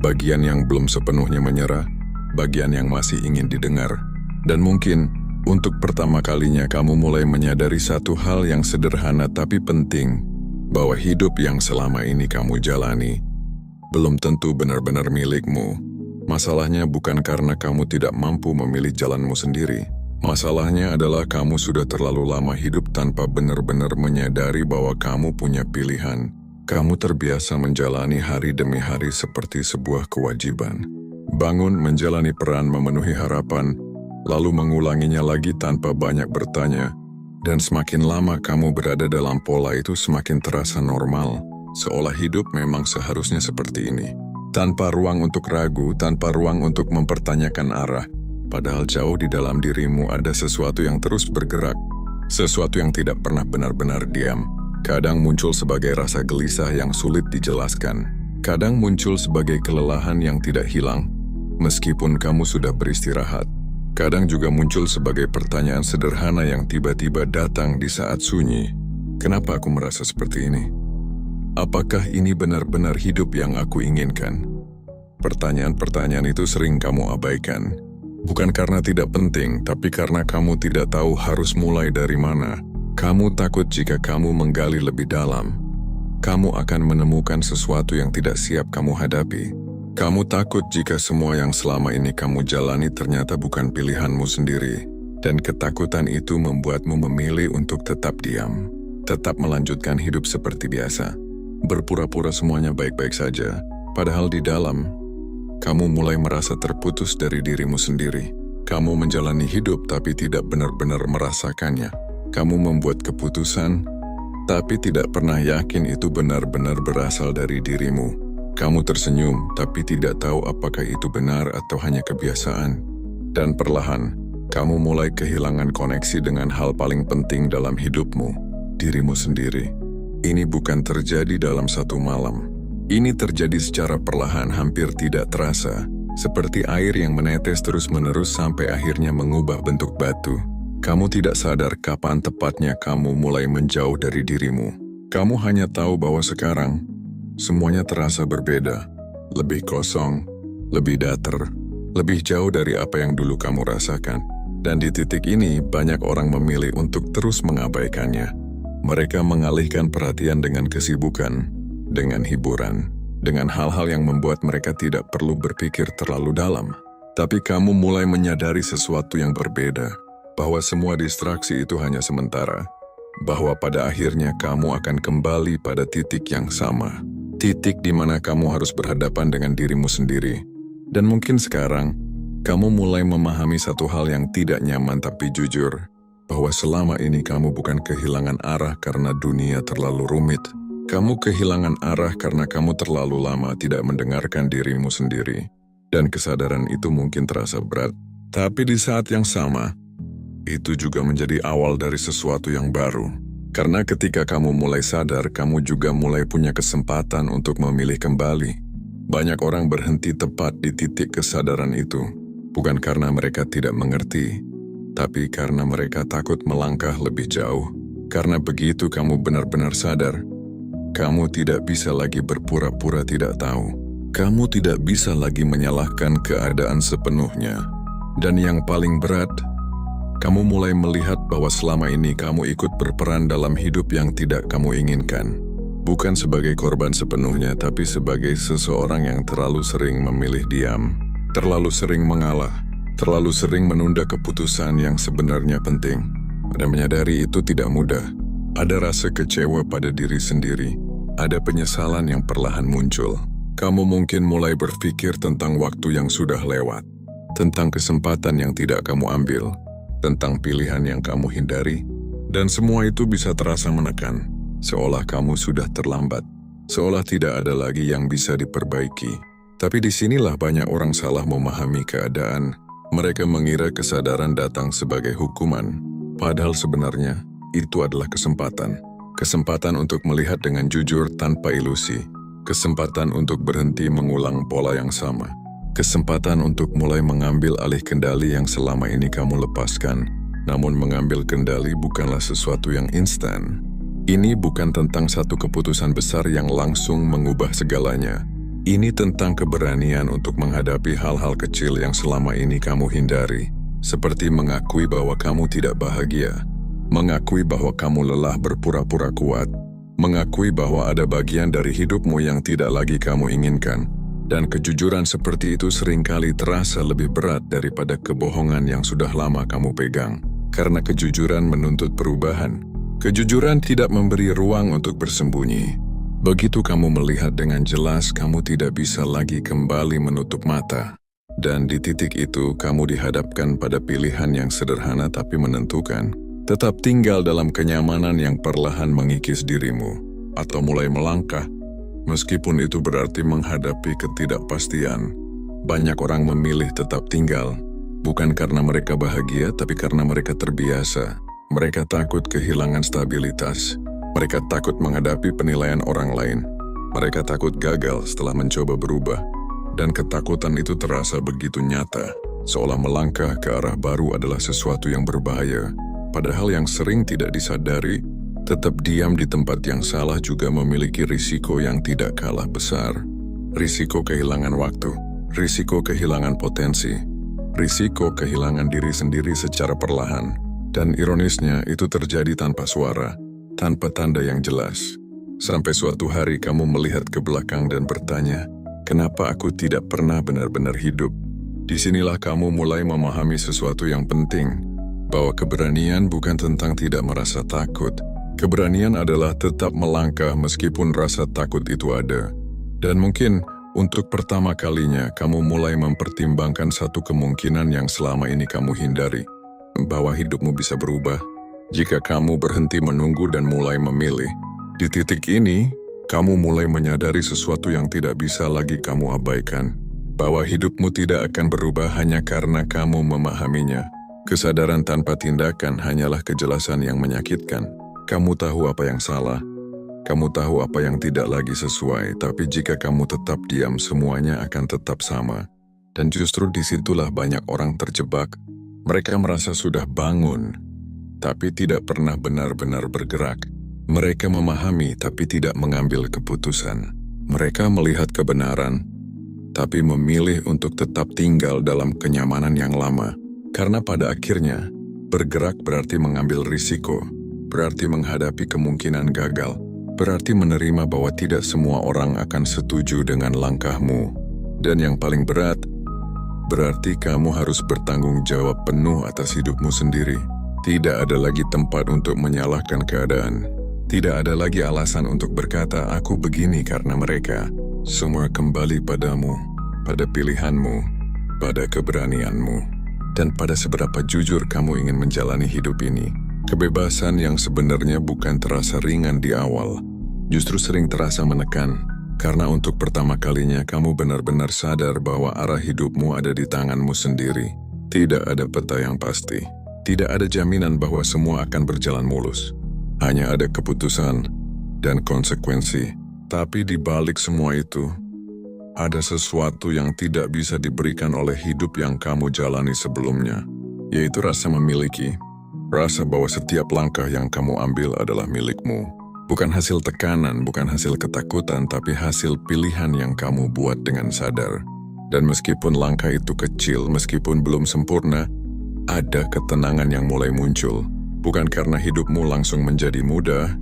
Bagian yang belum sepenuhnya menyerah, bagian yang masih ingin didengar. Dan mungkin, untuk pertama kalinya kamu mulai menyadari satu hal yang sederhana tapi penting, bahwa hidup yang selama ini kamu jalani belum tentu benar-benar milikmu. Masalahnya bukan karena kamu tidak mampu memilih jalanmu sendiri. Masalahnya adalah kamu sudah terlalu lama hidup tanpa benar-benar menyadari bahwa kamu punya pilihan. Kamu terbiasa menjalani hari demi hari seperti sebuah kewajiban. Bangun, menjalani peran, memenuhi harapan, lalu mengulanginya lagi tanpa banyak bertanya. Dan semakin lama kamu berada dalam pola itu, semakin terasa normal, seolah hidup memang seharusnya seperti ini. Tanpa ruang untuk ragu, tanpa ruang untuk mempertanyakan arah. Padahal jauh di dalam dirimu ada sesuatu yang terus bergerak, sesuatu yang tidak pernah benar-benar diam. Kadang muncul sebagai rasa gelisah yang sulit dijelaskan. Kadang muncul sebagai kelelahan yang tidak hilang, meskipun kamu sudah beristirahat. Kadang juga muncul sebagai pertanyaan sederhana yang tiba-tiba datang di saat sunyi. Kenapa aku merasa seperti ini? Apakah ini benar-benar hidup yang aku inginkan? Pertanyaan-pertanyaan itu sering kamu abaikan. Bukan karena tidak penting, tapi karena kamu tidak tahu harus mulai dari mana. Kamu takut jika kamu menggali lebih dalam, kamu akan menemukan sesuatu yang tidak siap kamu hadapi. Kamu takut jika semua yang selama ini kamu jalani ternyata bukan pilihanmu sendiri. Dan ketakutan itu membuatmu memilih untuk tetap diam, tetap melanjutkan hidup seperti biasa. Berpura-pura semuanya baik-baik saja, padahal di dalam, kamu mulai merasa terputus dari dirimu sendiri. Kamu menjalani hidup tapi tidak benar-benar merasakannya. Kamu membuat keputusan, tapi tidak pernah yakin itu benar-benar berasal dari dirimu. Kamu tersenyum, tapi tidak tahu apakah itu benar atau hanya kebiasaan. Dan perlahan, kamu mulai kehilangan koneksi dengan hal paling penting dalam hidupmu, dirimu sendiri. Ini bukan terjadi dalam satu malam. Ini terjadi secara perlahan, hampir tidak terasa, seperti air yang menetes terus-menerus sampai akhirnya mengubah bentuk batu. Kamu tidak sadar kapan tepatnya kamu mulai menjauh dari dirimu. Kamu hanya tahu bahwa sekarang, semuanya terasa berbeda, lebih kosong, lebih datar, lebih jauh dari apa yang dulu kamu rasakan. Dan di titik ini, banyak orang memilih untuk terus mengabaikannya. Mereka mengalihkan perhatian dengan kesibukan, dengan hiburan, dengan hal-hal yang membuat mereka tidak perlu berpikir terlalu dalam. Tapi kamu mulai menyadari sesuatu yang berbeda, bahwa semua distraksi itu hanya sementara, bahwa pada akhirnya kamu akan kembali pada titik yang sama, titik di mana kamu harus berhadapan dengan dirimu sendiri. Dan mungkin sekarang, kamu mulai memahami satu hal yang tidak nyaman tapi jujur, bahwa selama ini kamu bukan kehilangan arah karena dunia terlalu rumit. Kamu kehilangan arah karena kamu terlalu lama tidak mendengarkan dirimu sendiri. Dan kesadaran itu mungkin terasa berat. Tapi di saat yang sama, itu juga menjadi awal dari sesuatu yang baru. Karena ketika kamu mulai sadar, kamu juga mulai punya kesempatan untuk memilih kembali. Banyak orang berhenti tepat di titik kesadaran itu. Bukan karena mereka tidak mengerti, tapi karena mereka takut melangkah lebih jauh. Karena begitu kamu benar-benar sadar, kamu tidak bisa lagi berpura-pura tidak tahu. Kamu tidak bisa lagi menyalahkan keadaan sepenuhnya. Dan yang paling berat, kamu mulai melihat bahwa selama ini kamu ikut berperan dalam hidup yang tidak kamu inginkan. Bukan sebagai korban sepenuhnya, tapi sebagai seseorang yang terlalu sering memilih diam. Terlalu sering mengalah, terlalu sering menunda keputusan yang sebenarnya penting. Dan menyadari itu tidak mudah. Ada rasa kecewa pada diri sendiri, ada penyesalan yang perlahan muncul. Kamu mungkin mulai berpikir tentang waktu yang sudah lewat, tentang kesempatan yang tidak kamu ambil, tentang pilihan yang kamu hindari, dan semua itu bisa terasa menekan, seolah kamu sudah terlambat, seolah tidak ada lagi yang bisa diperbaiki. Tapi disinilah banyak orang salah memahami keadaan. Mereka mengira kesadaran datang sebagai hukuman. Padahal sebenarnya, itu adalah kesempatan. Kesempatan untuk melihat dengan jujur tanpa ilusi. Kesempatan untuk berhenti mengulang pola yang sama. Kesempatan untuk mulai mengambil alih kendali yang selama ini kamu lepaskan. Namun mengambil kendali bukanlah sesuatu yang instan. Ini bukan tentang satu keputusan besar yang langsung mengubah segalanya. Ini tentang keberanian untuk menghadapi hal-hal kecil yang selama ini kamu hindari. Seperti mengakui bahwa kamu tidak bahagia, mengakui bahwa kamu lelah berpura-pura kuat, mengakui bahwa ada bagian dari hidupmu yang tidak lagi kamu inginkan. Dan kejujuran seperti itu seringkali terasa lebih berat daripada kebohongan yang sudah lama kamu pegang. Karena kejujuran menuntut perubahan. Kejujuran tidak memberi ruang untuk bersembunyi. Begitu kamu melihat dengan jelas, kamu tidak bisa lagi kembali menutup mata. Dan di titik itu, kamu dihadapkan pada pilihan yang sederhana tapi menentukan. Tetap tinggal dalam kenyamanan yang perlahan mengikis dirimu, atau mulai melangkah, meskipun itu berarti menghadapi ketidakpastian. Banyak orang memilih tetap tinggal, bukan karena mereka bahagia, tapi karena mereka terbiasa. Mereka takut kehilangan stabilitas. Mereka takut menghadapi penilaian orang lain. Mereka takut gagal setelah mencoba berubah. Dan ketakutan itu terasa begitu nyata, seolah melangkah ke arah baru adalah sesuatu yang berbahaya. Padahal yang sering tidak disadari, tetap diam di tempat yang salah juga memiliki risiko yang tidak kalah besar. Risiko kehilangan waktu, risiko kehilangan potensi, risiko kehilangan diri sendiri secara perlahan. Dan ironisnya itu terjadi tanpa suara, tanpa tanda yang jelas. Sampai suatu hari kamu melihat ke belakang dan bertanya, kenapa aku tidak pernah benar-benar hidup? Disinilah kamu mulai memahami sesuatu yang penting, bahwa keberanian bukan tentang tidak merasa takut. Keberanian adalah tetap melangkah meskipun rasa takut itu ada. Dan mungkin untuk pertama kalinya kamu mulai mempertimbangkan satu kemungkinan yang selama ini kamu hindari, bahwa hidupmu bisa berubah jika kamu berhenti menunggu dan mulai memilih. Di titik ini, kamu mulai menyadari sesuatu yang tidak bisa lagi kamu abaikan, bahwa hidupmu tidak akan berubah hanya karena kamu memahaminya. Kesadaran tanpa tindakan hanyalah kejelasan yang menyakitkan. Kamu tahu apa yang salah, kamu tahu apa yang tidak lagi sesuai, tapi jika kamu tetap diam, semuanya akan tetap sama. Dan justru disitulah banyak orang terjebak. Mereka merasa sudah bangun, tapi tidak pernah benar-benar bergerak. Mereka memahami tapi tidak mengambil keputusan. Mereka melihat kebenaran, tapi memilih untuk tetap tinggal dalam kenyamanan yang lama. Karena pada akhirnya, bergerak berarti mengambil risiko, berarti menghadapi kemungkinan gagal, berarti menerima bahwa tidak semua orang akan setuju dengan langkahmu. Dan yang paling berat, berarti kamu harus bertanggung jawab penuh atas hidupmu sendiri. Tidak ada lagi tempat untuk menyalahkan keadaan. Tidak ada lagi alasan untuk berkata, aku begini karena mereka. Semua kembali padamu, pada pilihanmu, pada keberanianmu, dan pada seberapa jujur kamu ingin menjalani hidup ini. Kebebasan yang sebenarnya bukan terasa ringan di awal, justru sering terasa menekan, karena untuk pertama kalinya kamu benar-benar sadar bahwa arah hidupmu ada di tanganmu sendiri. Tidak ada peta yang pasti, tidak ada jaminan bahwa semua akan berjalan mulus. Hanya ada keputusan dan konsekuensi. Tapi di balik semua itu, ada sesuatu yang tidak bisa diberikan oleh hidup yang kamu jalani sebelumnya, yaitu rasa memiliki. Rasa bahwa setiap langkah yang kamu ambil adalah milikmu. Bukan hasil tekanan, bukan hasil ketakutan, tapi hasil pilihan yang kamu buat dengan sadar. Dan meskipun langkah itu kecil, meskipun belum sempurna, ada ketenangan yang mulai muncul. Bukan karena hidupmu langsung menjadi mudah,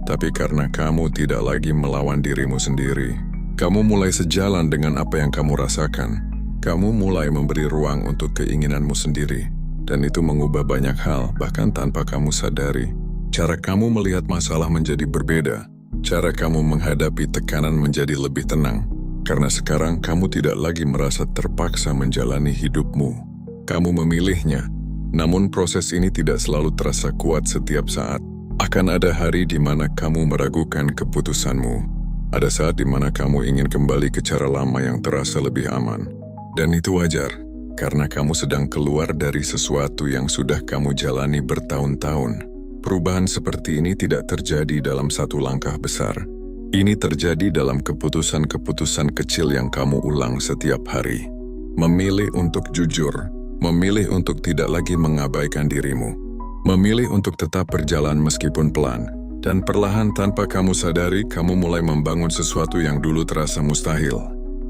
tapi karena kamu tidak lagi melawan dirimu sendiri. Kamu mulai sejalan dengan apa yang kamu rasakan. Kamu mulai memberi ruang untuk keinginanmu sendiri. Dan itu mengubah banyak hal, bahkan tanpa kamu sadari. Cara kamu melihat masalah menjadi berbeda. Cara kamu menghadapi tekanan menjadi lebih tenang. Karena sekarang kamu tidak lagi merasa terpaksa menjalani hidupmu. Kamu memilihnya. Namun proses ini tidak selalu terasa kuat setiap saat. Akan ada hari di mana kamu meragukan keputusanmu. Ada saat di mana kamu ingin kembali ke cara lama yang terasa lebih aman. Dan itu wajar, karena kamu sedang keluar dari sesuatu yang sudah kamu jalani bertahun-tahun. Perubahan seperti ini tidak terjadi dalam satu langkah besar. Ini terjadi dalam keputusan-keputusan kecil yang kamu ulang setiap hari. Memilih untuk jujur. Memilih untuk tidak lagi mengabaikan dirimu. Memilih untuk tetap berjalan meskipun pelan. Dan perlahan tanpa kamu sadari, kamu mulai membangun sesuatu yang dulu terasa mustahil.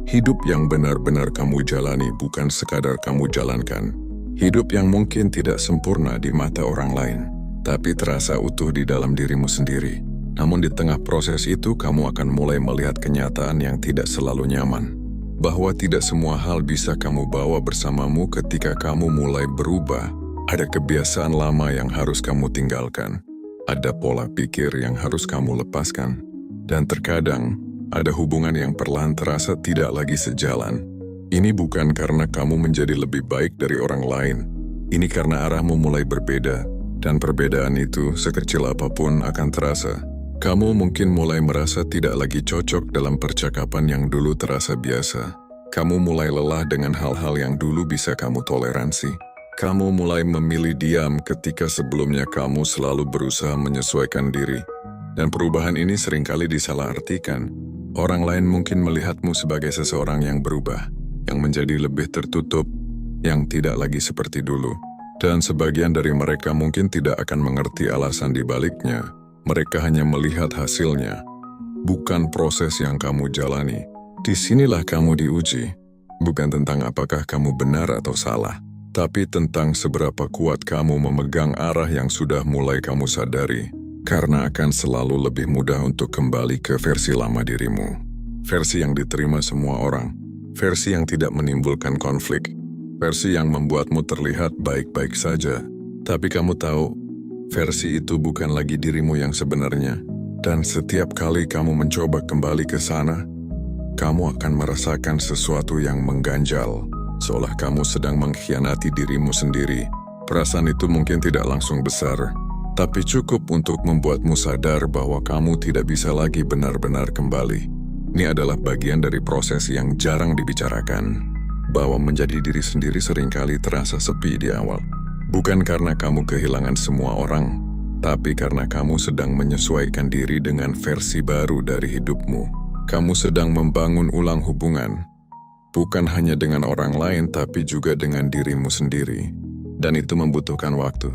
Hidup yang benar-benar kamu jalani bukan sekadar kamu jalankan. Hidup yang mungkin tidak sempurna di mata orang lain, tapi terasa utuh di dalam dirimu sendiri. Namun di tengah proses itu, kamu akan mulai melihat kenyataan yang tidak selalu nyaman. Bahwa tidak semua hal bisa kamu bawa bersamamu ketika kamu mulai berubah. Ada kebiasaan lama yang harus kamu tinggalkan. Ada pola pikir yang harus kamu lepaskan. Dan terkadang, ada hubungan yang perlahan terasa tidak lagi sejalan. Ini bukan karena kamu menjadi lebih baik dari orang lain. Ini karena arahmu mulai berbeda. Dan perbedaan itu, sekecil apapun, akan terasa. Kamu mungkin mulai merasa tidak lagi cocok dalam percakapan yang dulu terasa biasa. Kamu mulai lelah dengan hal-hal yang dulu bisa kamu toleransi. Kamu mulai memilih diam ketika sebelumnya kamu selalu berusaha menyesuaikan diri. Dan perubahan ini seringkali disalahartikan. Orang lain mungkin melihatmu sebagai seseorang yang berubah, yang menjadi lebih tertutup, yang tidak lagi seperti dulu. Dan sebagian dari mereka mungkin tidak akan mengerti alasan di baliknya. Mereka hanya melihat hasilnya, bukan proses yang kamu jalani. Disinilah kamu diuji, bukan tentang apakah kamu benar atau salah, tapi tentang seberapa kuat kamu memegang arah yang sudah mulai kamu sadari, karena akan selalu lebih mudah untuk kembali ke versi lama dirimu. Versi yang diterima semua orang, versi yang tidak menimbulkan konflik, versi yang membuatmu terlihat baik-baik saja. Tapi kamu tahu, versi itu bukan lagi dirimu yang sebenarnya. Dan setiap kali kamu mencoba kembali ke sana, kamu akan merasakan sesuatu yang mengganjal, seolah kamu sedang mengkhianati dirimu sendiri. Perasaan itu mungkin tidak langsung besar, tapi cukup untuk membuatmu sadar bahwa kamu tidak bisa lagi benar-benar kembali. Ini adalah bagian dari proses yang jarang dibicarakan, bahwa menjadi diri sendiri seringkali terasa sepi di awal. Bukan karena kamu kehilangan semua orang, tapi karena kamu sedang menyesuaikan diri dengan versi baru dari hidupmu. Kamu sedang membangun ulang hubungan, bukan hanya dengan orang lain tapi juga dengan dirimu sendiri. Dan itu membutuhkan waktu,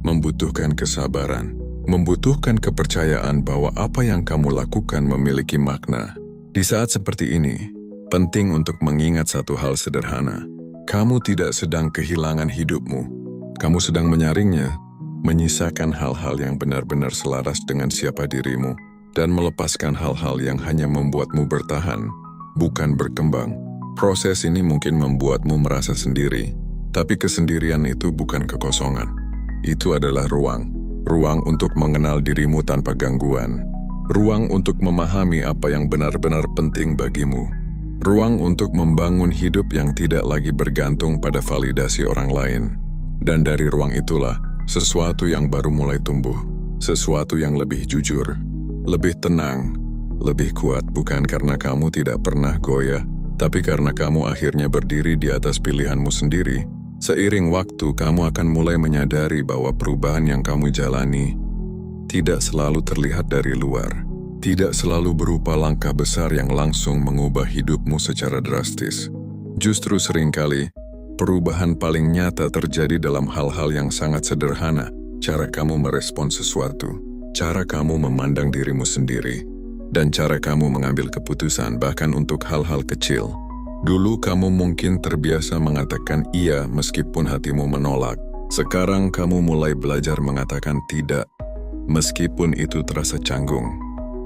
membutuhkan kesabaran, membutuhkan kepercayaan bahwa apa yang kamu lakukan memiliki makna. Di saat seperti ini, penting untuk mengingat satu hal sederhana. Kamu tidak sedang kehilangan hidupmu. Kamu sedang menyaringnya, menyisakan hal-hal yang benar-benar selaras dengan siapa dirimu, dan melepaskan hal-hal yang hanya membuatmu bertahan, bukan berkembang. Proses ini mungkin membuatmu merasa sendiri, tapi kesendirian itu bukan kekosongan. Itu adalah ruang untuk mengenal dirimu tanpa gangguan, ruang untuk memahami apa yang benar-benar penting bagimu, ruang untuk membangun hidup yang tidak lagi bergantung pada validasi orang lain. Dan dari ruang itulah, sesuatu yang baru mulai tumbuh, sesuatu yang lebih jujur, lebih tenang, lebih kuat, bukan karena kamu tidak pernah goyah, tapi karena kamu akhirnya berdiri di atas pilihanmu sendiri. Seiring waktu, kamu akan mulai menyadari bahwa perubahan yang kamu jalani tidak selalu terlihat dari luar, tidak selalu berupa langkah besar yang langsung mengubah hidupmu secara drastis. Justru seringkali, perubahan paling nyata terjadi dalam hal-hal yang sangat sederhana, cara kamu merespon sesuatu, cara kamu memandang dirimu sendiri, dan cara kamu mengambil keputusan bahkan untuk hal-hal kecil. Dulu kamu mungkin terbiasa mengatakan iya meskipun hatimu menolak. Sekarang kamu mulai belajar mengatakan tidak, meskipun itu terasa canggung.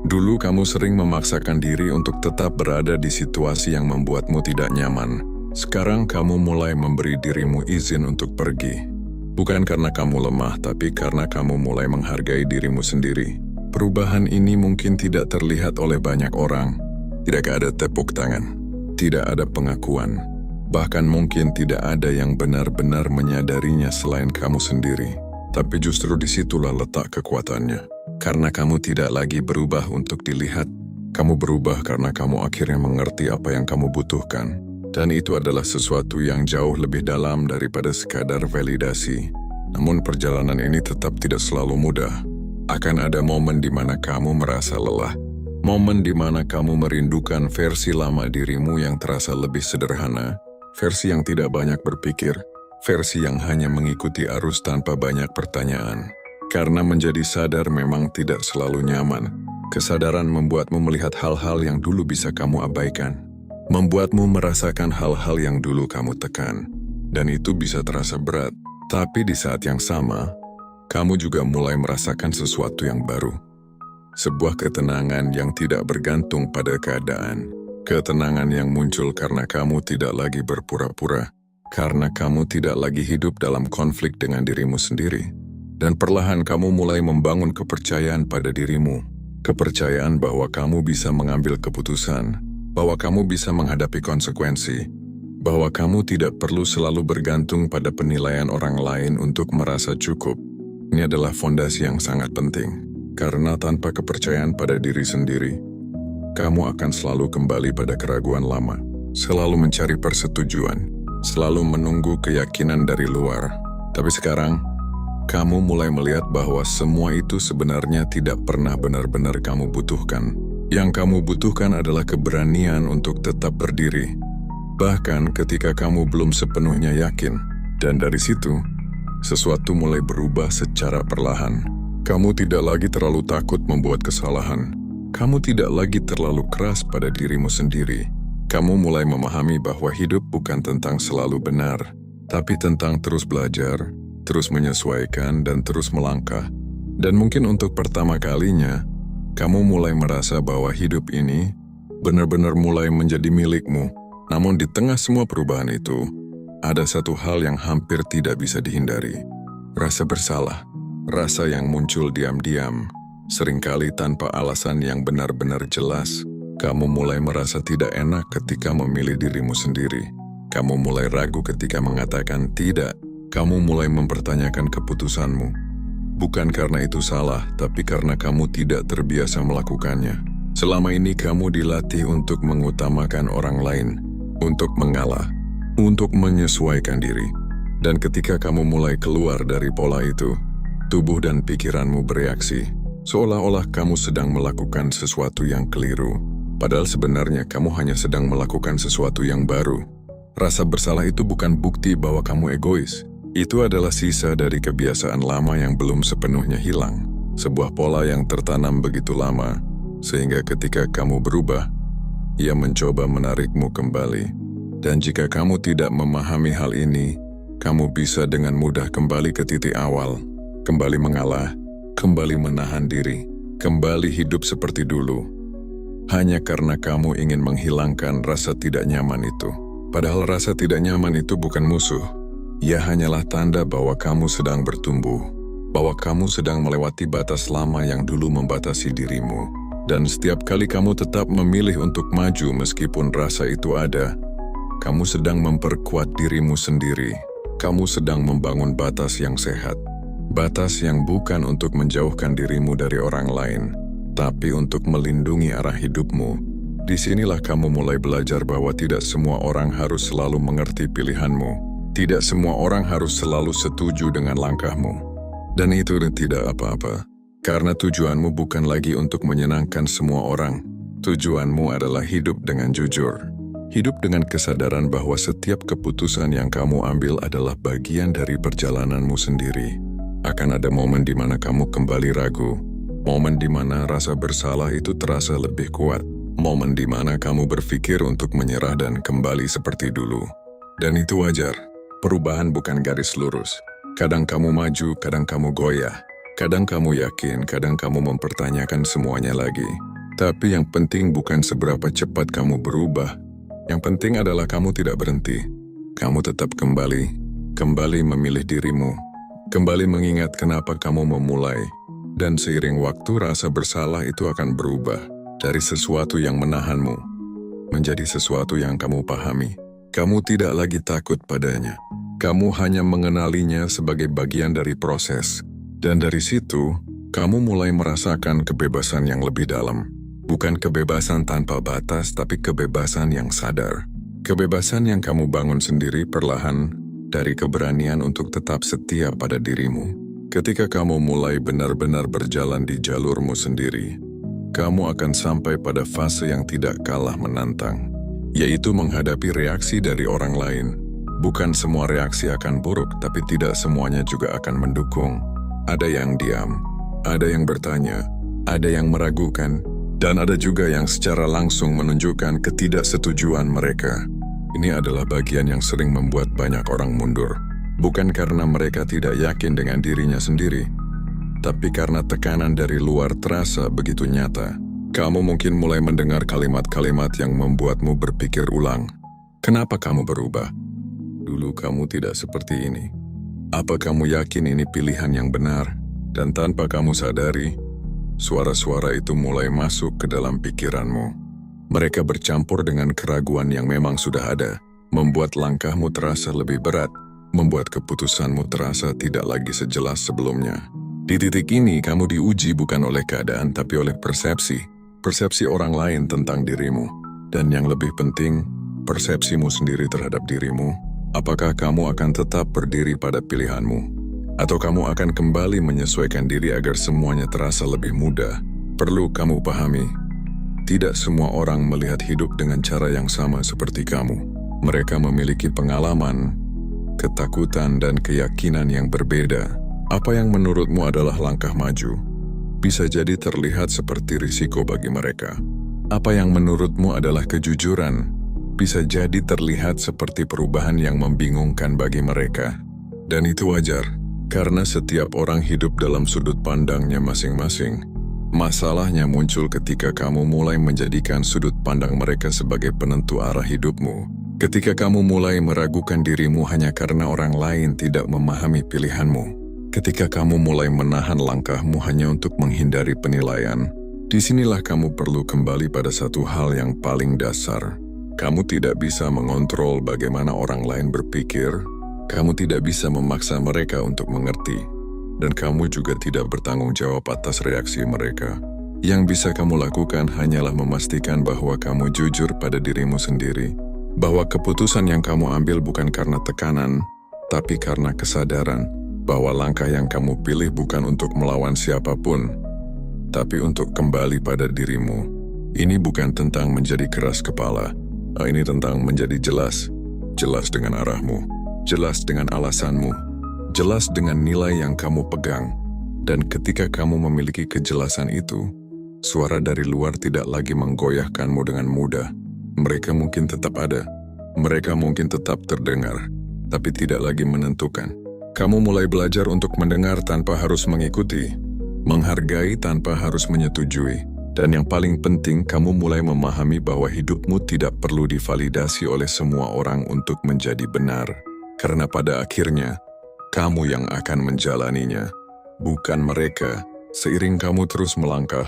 Dulu kamu sering memaksakan diri untuk tetap berada di situasi yang membuatmu tidak nyaman. Sekarang kamu mulai memberi dirimu izin untuk pergi. Bukan karena kamu lemah, tapi karena kamu mulai menghargai dirimu sendiri. Perubahan ini mungkin tidak terlihat oleh banyak orang. Tidak ada tepuk tangan, tidak ada pengakuan, bahkan mungkin tidak ada yang benar-benar menyadarinya selain kamu sendiri. Tapi justru disitulah letak kekuatannya. Karena kamu tidak lagi berubah untuk dilihat, kamu berubah karena kamu akhirnya mengerti apa yang kamu butuhkan. Dan itu adalah sesuatu yang jauh lebih dalam daripada sekadar validasi. Namun perjalanan ini tetap tidak selalu mudah. Akan ada momen di mana kamu merasa lelah. Momen di mana kamu merindukan versi lama dirimu yang terasa lebih sederhana. Versi yang tidak banyak berpikir. Versi yang hanya mengikuti arus tanpa banyak pertanyaan. Karena menjadi sadar memang tidak selalu nyaman. Kesadaran membuatmu melihat hal-hal yang dulu bisa kamu abaikan. Membuatmu merasakan hal-hal yang dulu kamu tekan. Dan itu bisa terasa berat. Tapi di saat yang sama, kamu juga mulai merasakan sesuatu yang baru. Sebuah ketenangan yang tidak bergantung pada keadaan. Ketenangan yang muncul karena kamu tidak lagi berpura-pura. Karena kamu tidak lagi hidup dalam konflik dengan dirimu sendiri. Dan perlahan kamu mulai membangun kepercayaan pada dirimu. Kepercayaan bahwa kamu bisa mengambil keputusan, bahwa kamu bisa menghadapi konsekuensi, bahwa kamu tidak perlu selalu bergantung pada penilaian orang lain untuk merasa cukup. Ini adalah fondasi yang sangat penting, karena tanpa kepercayaan pada diri sendiri, kamu akan selalu kembali pada keraguan lama, selalu mencari persetujuan, selalu menunggu keyakinan dari luar. Tapi sekarang, kamu mulai melihat bahwa semua itu sebenarnya tidak pernah benar-benar kamu butuhkan. Yang kamu butuhkan adalah keberanian untuk tetap berdiri, bahkan ketika kamu belum sepenuhnya yakin. Dan dari situ, sesuatu mulai berubah secara perlahan. Kamu tidak lagi terlalu takut membuat kesalahan. Kamu tidak lagi terlalu keras pada dirimu sendiri. Kamu mulai memahami bahwa hidup bukan tentang selalu benar, tapi tentang terus belajar, terus menyesuaikan, dan terus melangkah. Dan mungkin untuk pertama kalinya, kamu mulai merasa bahwa hidup ini benar-benar mulai menjadi milikmu. Namun di tengah semua perubahan itu, ada satu hal yang hampir tidak bisa dihindari. Rasa bersalah, rasa yang muncul diam-diam, seringkali tanpa alasan yang benar-benar jelas. Kamu mulai merasa tidak enak ketika memilih dirimu sendiri. Kamu mulai ragu ketika mengatakan tidak. Kamu mulai mempertanyakan keputusanmu. Bukan karena itu salah, tapi karena kamu tidak terbiasa melakukannya. Selama ini kamu dilatih untuk mengutamakan orang lain, untuk mengalah, untuk menyesuaikan diri. Dan ketika kamu mulai keluar dari pola itu, tubuh dan pikiranmu bereaksi, seolah-olah kamu sedang melakukan sesuatu yang keliru. Padahal sebenarnya kamu hanya sedang melakukan sesuatu yang baru. Rasa bersalah itu bukan bukti bahwa kamu egois. Itu adalah sisa dari kebiasaan lama yang belum sepenuhnya hilang. Sebuah pola yang tertanam begitu lama, sehingga ketika kamu berubah, ia mencoba menarikmu kembali. Dan jika kamu tidak memahami hal ini, kamu bisa dengan mudah kembali ke titik awal, kembali mengalah, kembali menahan diri, kembali hidup seperti dulu. Hanya karena kamu ingin menghilangkan rasa tidak nyaman itu. Padahal rasa tidak nyaman itu bukan musuh. Ia hanyalah tanda bahwa kamu sedang bertumbuh, bahwa kamu sedang melewati batas lama yang dulu membatasi dirimu. Dan setiap kali kamu tetap memilih untuk maju meskipun rasa itu ada, kamu sedang memperkuat dirimu sendiri. Kamu sedang membangun batas yang sehat. Batas yang bukan untuk menjauhkan dirimu dari orang lain, tapi untuk melindungi arah hidupmu. Disinilah kamu mulai belajar bahwa tidak semua orang harus selalu mengerti pilihanmu. Tidak semua orang harus selalu setuju dengan langkahmu. Dan itu tidak apa-apa, karena tujuanmu bukan lagi untuk menyenangkan semua orang. Tujuanmu adalah hidup dengan jujur. Hidup dengan kesadaran bahwa setiap keputusan yang kamu ambil adalah bagian dari perjalananmu sendiri. Akan ada momen di mana kamu kembali ragu. Momen di mana rasa bersalah itu terasa lebih kuat. Momen di mana kamu berpikir untuk menyerah dan kembali seperti dulu. Dan itu wajar. Perubahan bukan garis lurus. Kadang kamu maju, kadang kamu goyah. Kadang kamu yakin, kadang kamu mempertanyakan semuanya lagi. Tapi yang penting bukan seberapa cepat kamu berubah. Yang penting adalah kamu tidak berhenti. Kamu tetap kembali memilih dirimu. Kembali mengingat kenapa kamu memulai. Dan seiring waktu rasa bersalah itu akan berubah dari sesuatu yang menahanmu menjadi sesuatu yang kamu pahami. Kamu tidak lagi takut padanya. Kamu hanya mengenalinya sebagai bagian dari proses. Dan dari situ, kamu mulai merasakan kebebasan yang lebih dalam. Bukan kebebasan tanpa batas, tapi kebebasan yang sadar. Kebebasan yang kamu bangun sendiri perlahan dari keberanian untuk tetap setia pada dirimu. Ketika kamu mulai benar-benar berjalan di jalurmu sendiri, kamu akan sampai pada fase yang tidak kalah menantang, yaitu menghadapi reaksi dari orang lain. Bukan semua reaksi akan buruk, tapi tidak semuanya juga akan mendukung. Ada yang diam, ada yang bertanya, ada yang meragukan, dan ada juga yang secara langsung menunjukkan ketidaksetujuan mereka. Ini adalah bagian yang sering membuat banyak orang mundur. Bukan karena mereka tidak yakin dengan dirinya sendiri, tapi karena tekanan dari luar terasa begitu nyata. Kamu mungkin mulai mendengar kalimat-kalimat yang membuatmu berpikir ulang. Kenapa kamu berubah? Dulu kamu tidak seperti ini. Apa kamu yakin ini pilihan yang benar? Dan tanpa kamu sadari, suara-suara itu mulai masuk ke dalam pikiranmu. Mereka bercampur dengan keraguan yang memang sudah ada, membuat langkahmu terasa lebih berat, membuat keputusanmu terasa tidak lagi sejelas sebelumnya. Di titik ini, kamu diuji bukan oleh keadaan, tapi oleh persepsi. Persepsi orang lain tentang dirimu. Dan yang lebih penting, persepsimu sendiri terhadap dirimu. Apakah kamu akan tetap berdiri pada pilihanmu? Atau kamu akan kembali menyesuaikan diri agar semuanya terasa lebih mudah? Perlu kamu pahami, tidak semua orang melihat hidup dengan cara yang sama seperti kamu. Mereka memiliki pengalaman, ketakutan, dan keyakinan yang berbeda. Apa yang menurutmu adalah langkah maju, bisa jadi terlihat seperti risiko bagi mereka. Apa yang menurutmu adalah kejujuran, bisa jadi terlihat seperti perubahan yang membingungkan bagi mereka. Dan itu wajar, karena setiap orang hidup dalam sudut pandangnya masing-masing. Masalahnya muncul ketika kamu mulai menjadikan sudut pandang mereka sebagai penentu arah hidupmu. Ketika kamu mulai meragukan dirimu hanya karena orang lain tidak memahami pilihanmu. Ketika kamu mulai menahan langkahmu hanya untuk menghindari penilaian, disinilah kamu perlu kembali pada satu hal yang paling dasar. Kamu tidak bisa mengontrol bagaimana orang lain berpikir, kamu tidak bisa memaksa mereka untuk mengerti, dan kamu juga tidak bertanggung jawab atas reaksi mereka. Yang bisa kamu lakukan hanyalah memastikan bahwa kamu jujur pada dirimu sendiri, bahwa keputusan yang kamu ambil bukan karena tekanan, tapi karena kesadaran bahwa langkah yang kamu pilih bukan untuk melawan siapapun, tapi untuk kembali pada dirimu. Ini bukan tentang menjadi keras kepala, ini tentang menjadi jelas. Jelas dengan arahmu, jelas dengan alasanmu, jelas dengan nilai yang kamu pegang. Dan ketika kamu memiliki kejelasan itu, suara dari luar tidak lagi menggoyahkanmu dengan mudah. Mereka mungkin tetap ada, mereka mungkin tetap terdengar, tapi tidak lagi menentukan. Kamu mulai belajar untuk mendengar tanpa harus mengikuti, menghargai tanpa harus menyetujui, dan yang paling penting, kamu mulai memahami bahwa hidupmu tidak perlu divalidasi oleh semua orang untuk menjadi benar. Karena pada akhirnya, kamu yang akan menjalaninya, bukan mereka. Seiring kamu terus melangkah,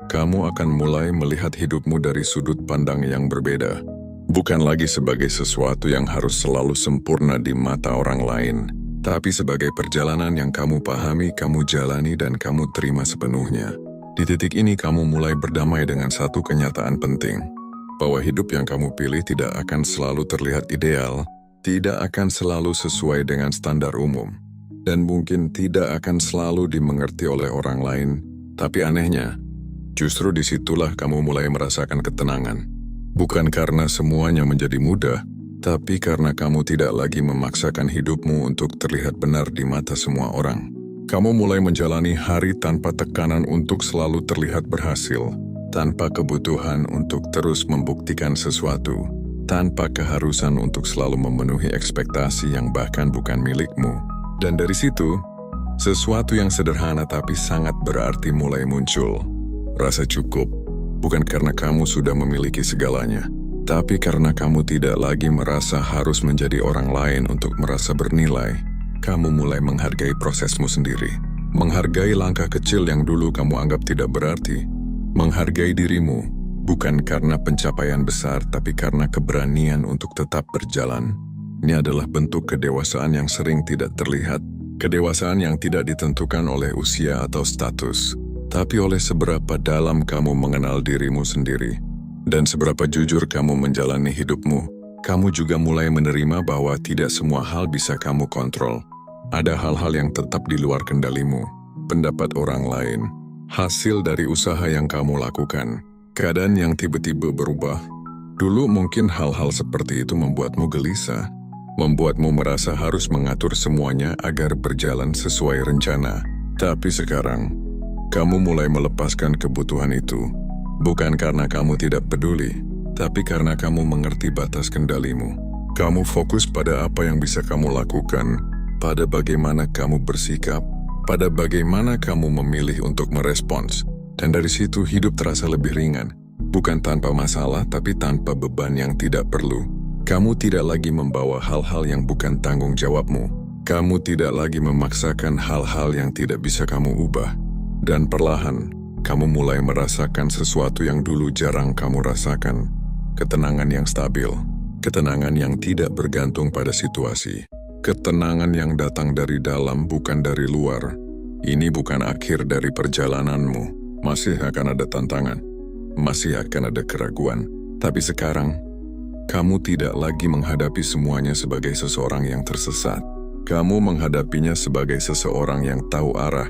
kamu akan mulai melihat hidupmu dari sudut pandang yang berbeda. Bukan lagi sebagai sesuatu yang harus selalu sempurna di mata orang lain, tapi sebagai perjalanan yang kamu pahami, kamu jalani, dan kamu terima sepenuhnya. Di titik ini kamu mulai berdamai dengan satu kenyataan penting, bahwa hidup yang kamu pilih tidak akan selalu terlihat ideal, tidak akan selalu sesuai dengan standar umum, dan mungkin tidak akan selalu dimengerti oleh orang lain. Tapi anehnya, justru disitulah kamu mulai merasakan ketenangan. Bukan karena semuanya menjadi mudah, tapi karena kamu tidak lagi memaksakan hidupmu untuk terlihat benar di mata semua orang. Kamu mulai menjalani hari tanpa tekanan untuk selalu terlihat berhasil, tanpa kebutuhan untuk terus membuktikan sesuatu, tanpa keharusan untuk selalu memenuhi ekspektasi yang bahkan bukan milikmu. Dan dari situ, sesuatu yang sederhana tapi sangat berarti mulai muncul. Rasa cukup, bukan karena kamu sudah memiliki segalanya, tapi karena kamu tidak lagi merasa harus menjadi orang lain untuk merasa bernilai. Kamu mulai menghargai prosesmu sendiri, menghargai langkah kecil yang dulu kamu anggap tidak berarti, menghargai dirimu, bukan karena pencapaian besar, tapi karena keberanian untuk tetap berjalan. Ini adalah bentuk kedewasaan yang sering tidak terlihat, kedewasaan yang tidak ditentukan oleh usia atau status, tapi oleh seberapa dalam kamu mengenal dirimu sendiri. Dan seberapa jujur kamu menjalani hidupmu. Kamu juga mulai menerima bahwa tidak semua hal bisa kamu kontrol. Ada hal-hal yang tetap di luar kendalimu, pendapat orang lain, hasil dari usaha yang kamu lakukan, keadaan yang tiba-tiba berubah. Dulu mungkin hal-hal seperti itu membuatmu gelisah, membuatmu merasa harus mengatur semuanya agar berjalan sesuai rencana. Tapi sekarang, kamu mulai melepaskan kebutuhan itu. Bukan karena kamu tidak peduli, tapi karena kamu mengerti batas kendalimu. Kamu fokus pada apa yang bisa kamu lakukan, pada bagaimana kamu bersikap, pada bagaimana kamu memilih untuk merespons. Dan dari situ hidup terasa lebih ringan. Bukan tanpa masalah, tapi tanpa beban yang tidak perlu. Kamu tidak lagi membawa hal-hal yang bukan tanggung jawabmu. Kamu tidak lagi memaksakan hal-hal yang tidak bisa kamu ubah. Dan perlahan, kamu mulai merasakan sesuatu yang dulu jarang kamu rasakan. Ketenangan yang stabil, ketenangan yang tidak bergantung pada situasi, ketenangan yang datang dari dalam bukan dari luar. Ini bukan akhir dari perjalananmu. Masih akan ada tantangan, masih akan ada keraguan. Tapi sekarang, kamu tidak lagi menghadapi semuanya sebagai seseorang yang tersesat. Kamu menghadapinya sebagai seseorang yang tahu arah,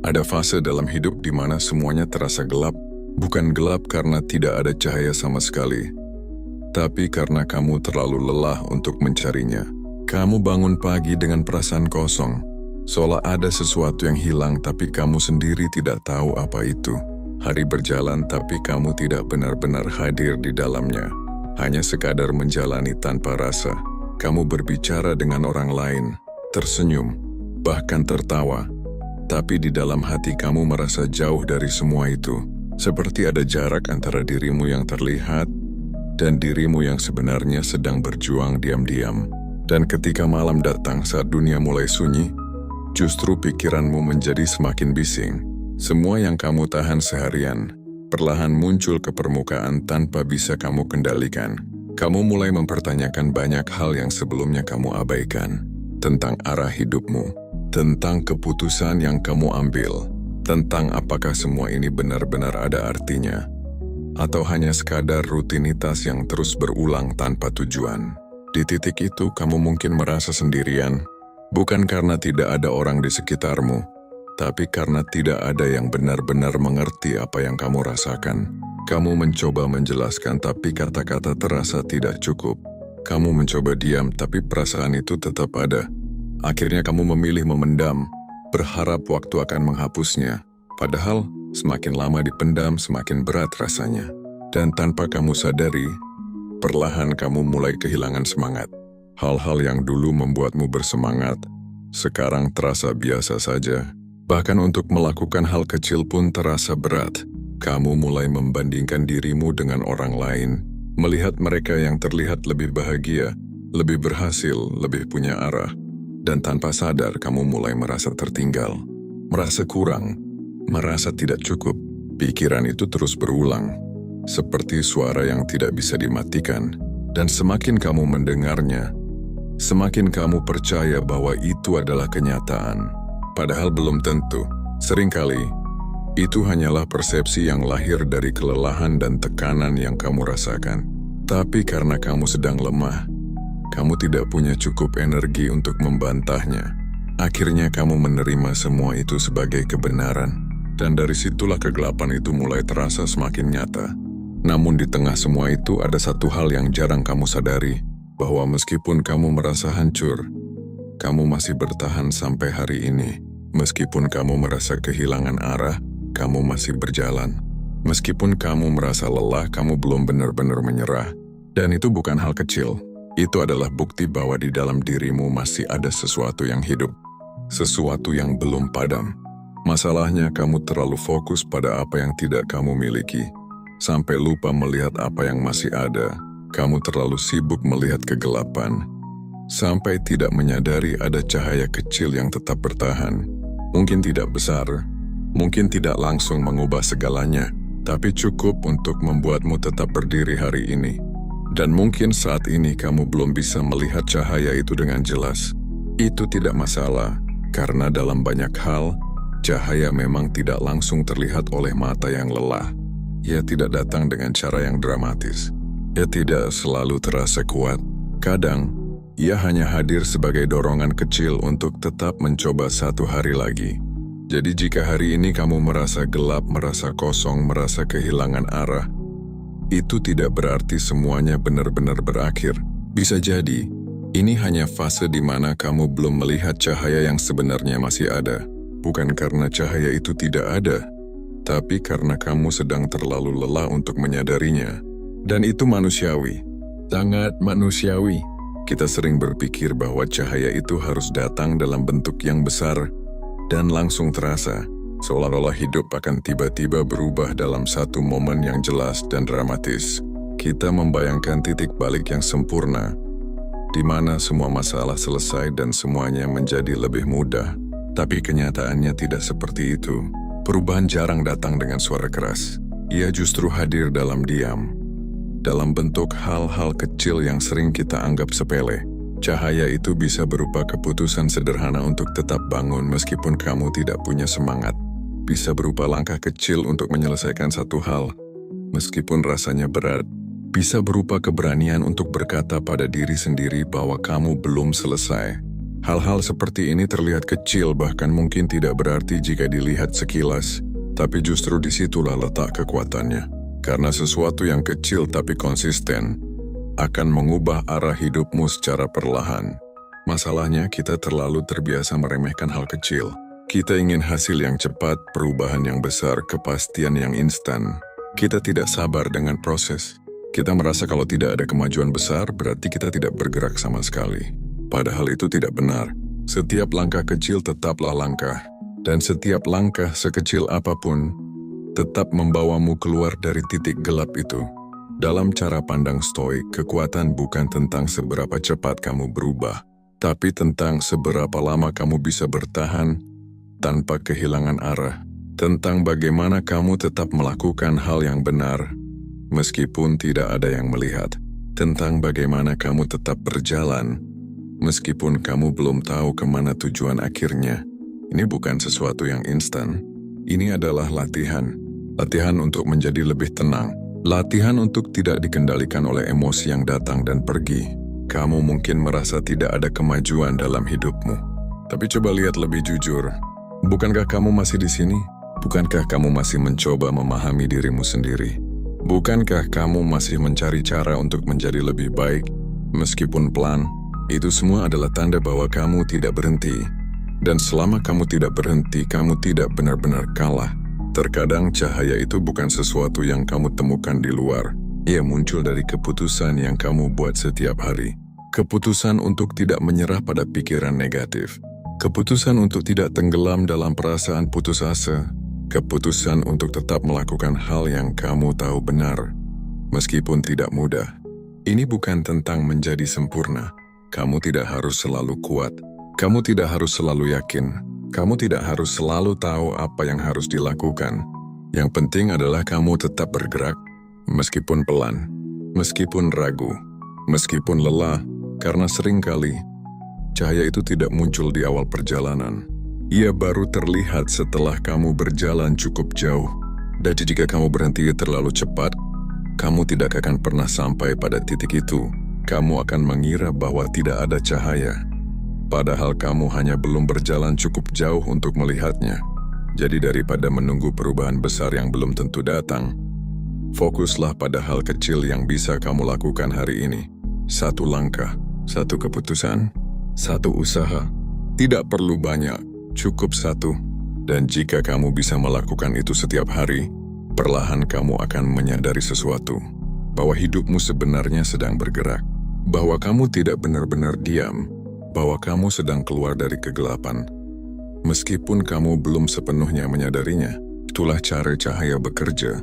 Ada fase dalam hidup di mana semuanya terasa gelap, bukan gelap karena tidak ada cahaya sama sekali, tapi karena kamu terlalu lelah untuk mencarinya. Kamu bangun pagi dengan perasaan kosong, seolah ada sesuatu yang hilang tapi kamu sendiri tidak tahu apa itu. Hari berjalan tapi kamu tidak benar-benar hadir di dalamnya, hanya sekadar menjalani tanpa rasa. Kamu berbicara dengan orang lain, tersenyum, bahkan tertawa. Tapi di dalam hati kamu merasa jauh dari semua itu. Seperti ada jarak antara dirimu yang terlihat dan dirimu yang sebenarnya sedang berjuang diam-diam. Dan ketika malam datang saat dunia mulai sunyi, justru pikiranmu menjadi semakin bising. Semua yang kamu tahan seharian perlahan muncul ke permukaan tanpa bisa kamu kendalikan. Kamu mulai mempertanyakan banyak hal yang sebelumnya kamu abaikan. Tentang arah hidupmu, tentang keputusan yang kamu ambil, tentang apakah semua ini benar-benar ada artinya, atau hanya sekadar rutinitas yang terus berulang tanpa tujuan. Di titik itu kamu mungkin merasa sendirian, bukan karena tidak ada orang di sekitarmu, tapi karena tidak ada yang benar-benar mengerti apa yang kamu rasakan. Kamu mencoba menjelaskan tapi kata-kata terasa tidak cukup. Kamu mencoba diam tapi perasaan itu tetap ada. Akhirnya kamu memilih memendam, berharap waktu akan menghapusnya. Padahal semakin lama dipendam semakin berat rasanya. Dan tanpa kamu sadari, perlahan kamu mulai kehilangan semangat. Hal-hal yang dulu membuatmu bersemangat, sekarang terasa biasa saja. Bahkan untuk melakukan hal kecil pun terasa berat. Kamu mulai membandingkan dirimu dengan orang lain, melihat mereka yang terlihat lebih bahagia, lebih berhasil, lebih punya arah. Dan tanpa sadar kamu mulai merasa tertinggal, merasa kurang, merasa tidak cukup. Pikiran itu terus berulang, seperti suara yang tidak bisa dimatikan. Dan semakin kamu mendengarnya, semakin kamu percaya bahwa itu adalah kenyataan. Padahal belum tentu. Seringkali, itu hanyalah persepsi yang lahir dari kelelahan dan tekanan yang kamu rasakan. Tapi karena kamu sedang lemah, kamu tidak punya cukup energi untuk membantahnya. Akhirnya kamu menerima semua itu sebagai kebenaran. Dan dari situlah kegelapan itu mulai terasa semakin nyata. Namun di tengah semua itu ada satu hal yang jarang kamu sadari, bahwa meskipun kamu merasa hancur, kamu masih bertahan sampai hari ini. Meskipun kamu merasa kehilangan arah, kamu masih berjalan. Meskipun kamu merasa lelah, kamu belum benar-benar menyerah. Dan itu bukan hal kecil. Itu adalah bukti bahwa di dalam dirimu masih ada sesuatu yang hidup, sesuatu yang belum padam. Masalahnya kamu terlalu fokus pada apa yang tidak kamu miliki, sampai lupa melihat apa yang masih ada. Kamu terlalu sibuk melihat kegelapan, sampai tidak menyadari ada cahaya kecil yang tetap bertahan. Mungkin tidak besar, mungkin tidak langsung mengubah segalanya, tapi cukup untuk membuatmu tetap berdiri hari ini. Dan mungkin saat ini kamu belum bisa melihat cahaya itu dengan jelas. Itu tidak masalah, karena dalam banyak hal, cahaya memang tidak langsung terlihat oleh mata yang lelah. Ia tidak datang dengan cara yang dramatis. Ia tidak selalu terasa kuat. Kadang, ia hanya hadir sebagai dorongan kecil untuk tetap mencoba satu hari lagi. Jadi jika hari ini kamu merasa gelap, merasa kosong, merasa kehilangan arah, itu tidak berarti semuanya benar-benar berakhir. Bisa jadi, ini hanya fase di mana kamu belum melihat cahaya yang sebenarnya masih ada. Bukan karena cahaya itu tidak ada, tapi karena kamu sedang terlalu lelah untuk menyadarinya. Dan itu manusiawi, sangat manusiawi. Kita sering berpikir bahwa cahaya itu harus datang dalam bentuk yang besar dan langsung terasa. Seolah-olah hidup akan tiba-tiba berubah dalam satu momen yang jelas dan dramatis. Kita membayangkan titik balik yang sempurna, di mana semua masalah selesai dan semuanya menjadi lebih mudah. Tapi kenyataannya tidak seperti itu. Perubahan jarang datang dengan suara keras. Ia justru hadir dalam diam, dalam bentuk hal-hal kecil yang sering kita anggap sepele. Cahaya itu bisa berupa keputusan sederhana untuk tetap bangun meskipun kamu tidak punya semangat. Bisa berupa langkah kecil untuk menyelesaikan satu hal, meskipun rasanya berat. Bisa berupa keberanian untuk berkata pada diri sendiri bahwa kamu belum selesai. Hal-hal seperti ini terlihat kecil, bahkan mungkin tidak berarti jika dilihat sekilas, tapi justru disitulah letak kekuatannya. Karena sesuatu yang kecil tapi konsisten akan mengubah arah hidupmu secara perlahan. Masalahnya, kita terlalu terbiasa meremehkan hal kecil. Kita ingin hasil yang cepat, perubahan yang besar, kepastian yang instan. Kita tidak sabar dengan proses. Kita merasa kalau tidak ada kemajuan besar, berarti kita tidak bergerak sama sekali. Padahal itu tidak benar. Setiap langkah kecil tetaplah langkah. Dan setiap langkah sekecil apapun, tetap membawamu keluar dari titik gelap itu. Dalam cara pandang Stoik, kekuatan bukan tentang seberapa cepat kamu berubah, tapi tentang seberapa lama kamu bisa bertahan tanpa kehilangan arah. Tentang bagaimana kamu tetap melakukan hal yang benar, meskipun tidak ada yang melihat. Tentang bagaimana kamu tetap berjalan, meskipun kamu belum tahu kemana tujuan akhirnya. Ini bukan sesuatu yang instan. Ini adalah latihan. Latihan untuk menjadi lebih tenang. Latihan untuk tidak dikendalikan oleh emosi yang datang dan pergi. Kamu mungkin merasa tidak ada kemajuan dalam hidupmu. Tapi coba lihat lebih jujur. Bukankah kamu masih di sini? Bukankah kamu masih mencoba memahami dirimu sendiri? Bukankah kamu masih mencari cara untuk menjadi lebih baik, meskipun pelan? Itu semua adalah tanda bahwa kamu tidak berhenti. Dan selama kamu tidak berhenti, kamu tidak benar-benar kalah. Terkadang cahaya itu bukan sesuatu yang kamu temukan di luar. Ia muncul dari keputusan yang kamu buat setiap hari. Keputusan untuk tidak menyerah pada pikiran negatif. Keputusan untuk tidak tenggelam dalam perasaan putus asa. Keputusan untuk tetap melakukan hal yang kamu tahu benar, meskipun tidak mudah. Ini bukan tentang menjadi sempurna. Kamu tidak harus selalu kuat. Kamu tidak harus selalu yakin. Kamu tidak harus selalu tahu apa yang harus dilakukan. Yang penting adalah kamu tetap bergerak, meskipun pelan, meskipun ragu, meskipun lelah, karena seringkali cahaya itu tidak muncul di awal perjalanan. Ia baru terlihat setelah kamu berjalan cukup jauh. Dan jika kamu berhenti terlalu cepat, kamu tidak akan pernah sampai pada titik itu. Kamu akan mengira bahwa tidak ada cahaya. Padahal kamu hanya belum berjalan cukup jauh untuk melihatnya. Jadi daripada menunggu perubahan besar yang belum tentu datang, fokuslah pada hal kecil yang bisa kamu lakukan hari ini. Satu langkah, satu keputusan, satu usaha. Tidak perlu banyak. Cukup satu, dan jika kamu bisa melakukan itu setiap hari, perlahan kamu akan menyadari sesuatu, bahwa hidupmu sebenarnya sedang bergerak, bahwa kamu tidak benar-benar diam, bahwa kamu sedang keluar dari kegelapan. Meskipun kamu belum sepenuhnya menyadarinya, itulah cara cahaya bekerja.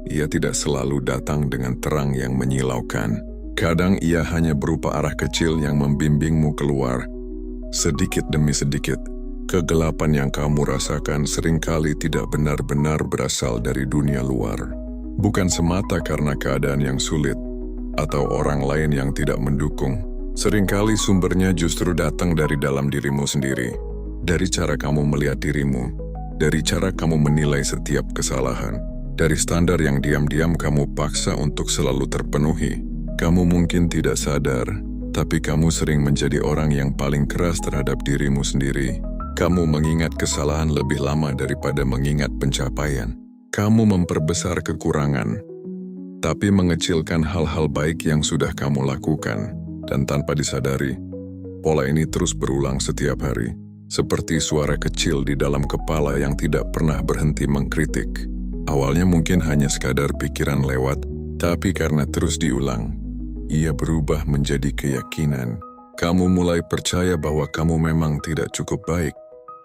Ia tidak selalu datang dengan terang yang menyilaukan. Kadang ia hanya berupa arah kecil yang membimbingmu keluar, sedikit demi sedikit. Kegelapan yang kamu rasakan seringkali tidak benar-benar berasal dari dunia luar. Bukan semata karena keadaan yang sulit atau orang lain yang tidak mendukung. Seringkali sumbernya justru datang dari dalam dirimu sendiri. Dari cara kamu melihat dirimu, dari cara kamu menilai setiap kesalahan, dari standar yang diam-diam kamu paksa untuk selalu terpenuhi. Kamu mungkin tidak sadar, tapi kamu sering menjadi orang yang paling keras terhadap dirimu sendiri. Kamu mengingat kesalahan lebih lama daripada mengingat pencapaian. Kamu memperbesar kekurangan, tapi mengecilkan hal-hal baik yang sudah kamu lakukan. Dan tanpa disadari, pola ini terus berulang setiap hari. Seperti suara kecil di dalam kepala yang tidak pernah berhenti mengkritik. Awalnya mungkin hanya sekadar pikiran lewat, tapi karena terus diulang, ia berubah menjadi keyakinan. Kamu mulai percaya bahwa kamu memang tidak cukup baik,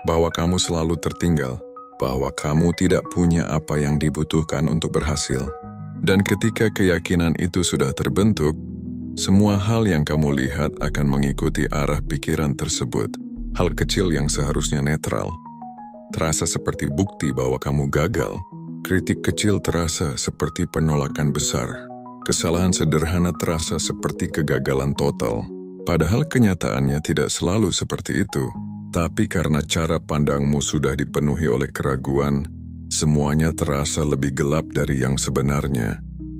bahwa kamu selalu tertinggal, bahwa kamu tidak punya apa yang dibutuhkan untuk berhasil. Dan ketika keyakinan itu sudah terbentuk, semua hal yang kamu lihat akan mengikuti arah pikiran tersebut. Hal kecil yang seharusnya netral terasa seperti bukti bahwa kamu gagal. Kritik kecil terasa seperti penolakan besar. Kesalahan sederhana terasa seperti kegagalan total. Padahal kenyataannya tidak selalu seperti itu. Tapi karena cara pandangmu sudah dipenuhi oleh keraguan, semuanya terasa lebih gelap dari yang sebenarnya.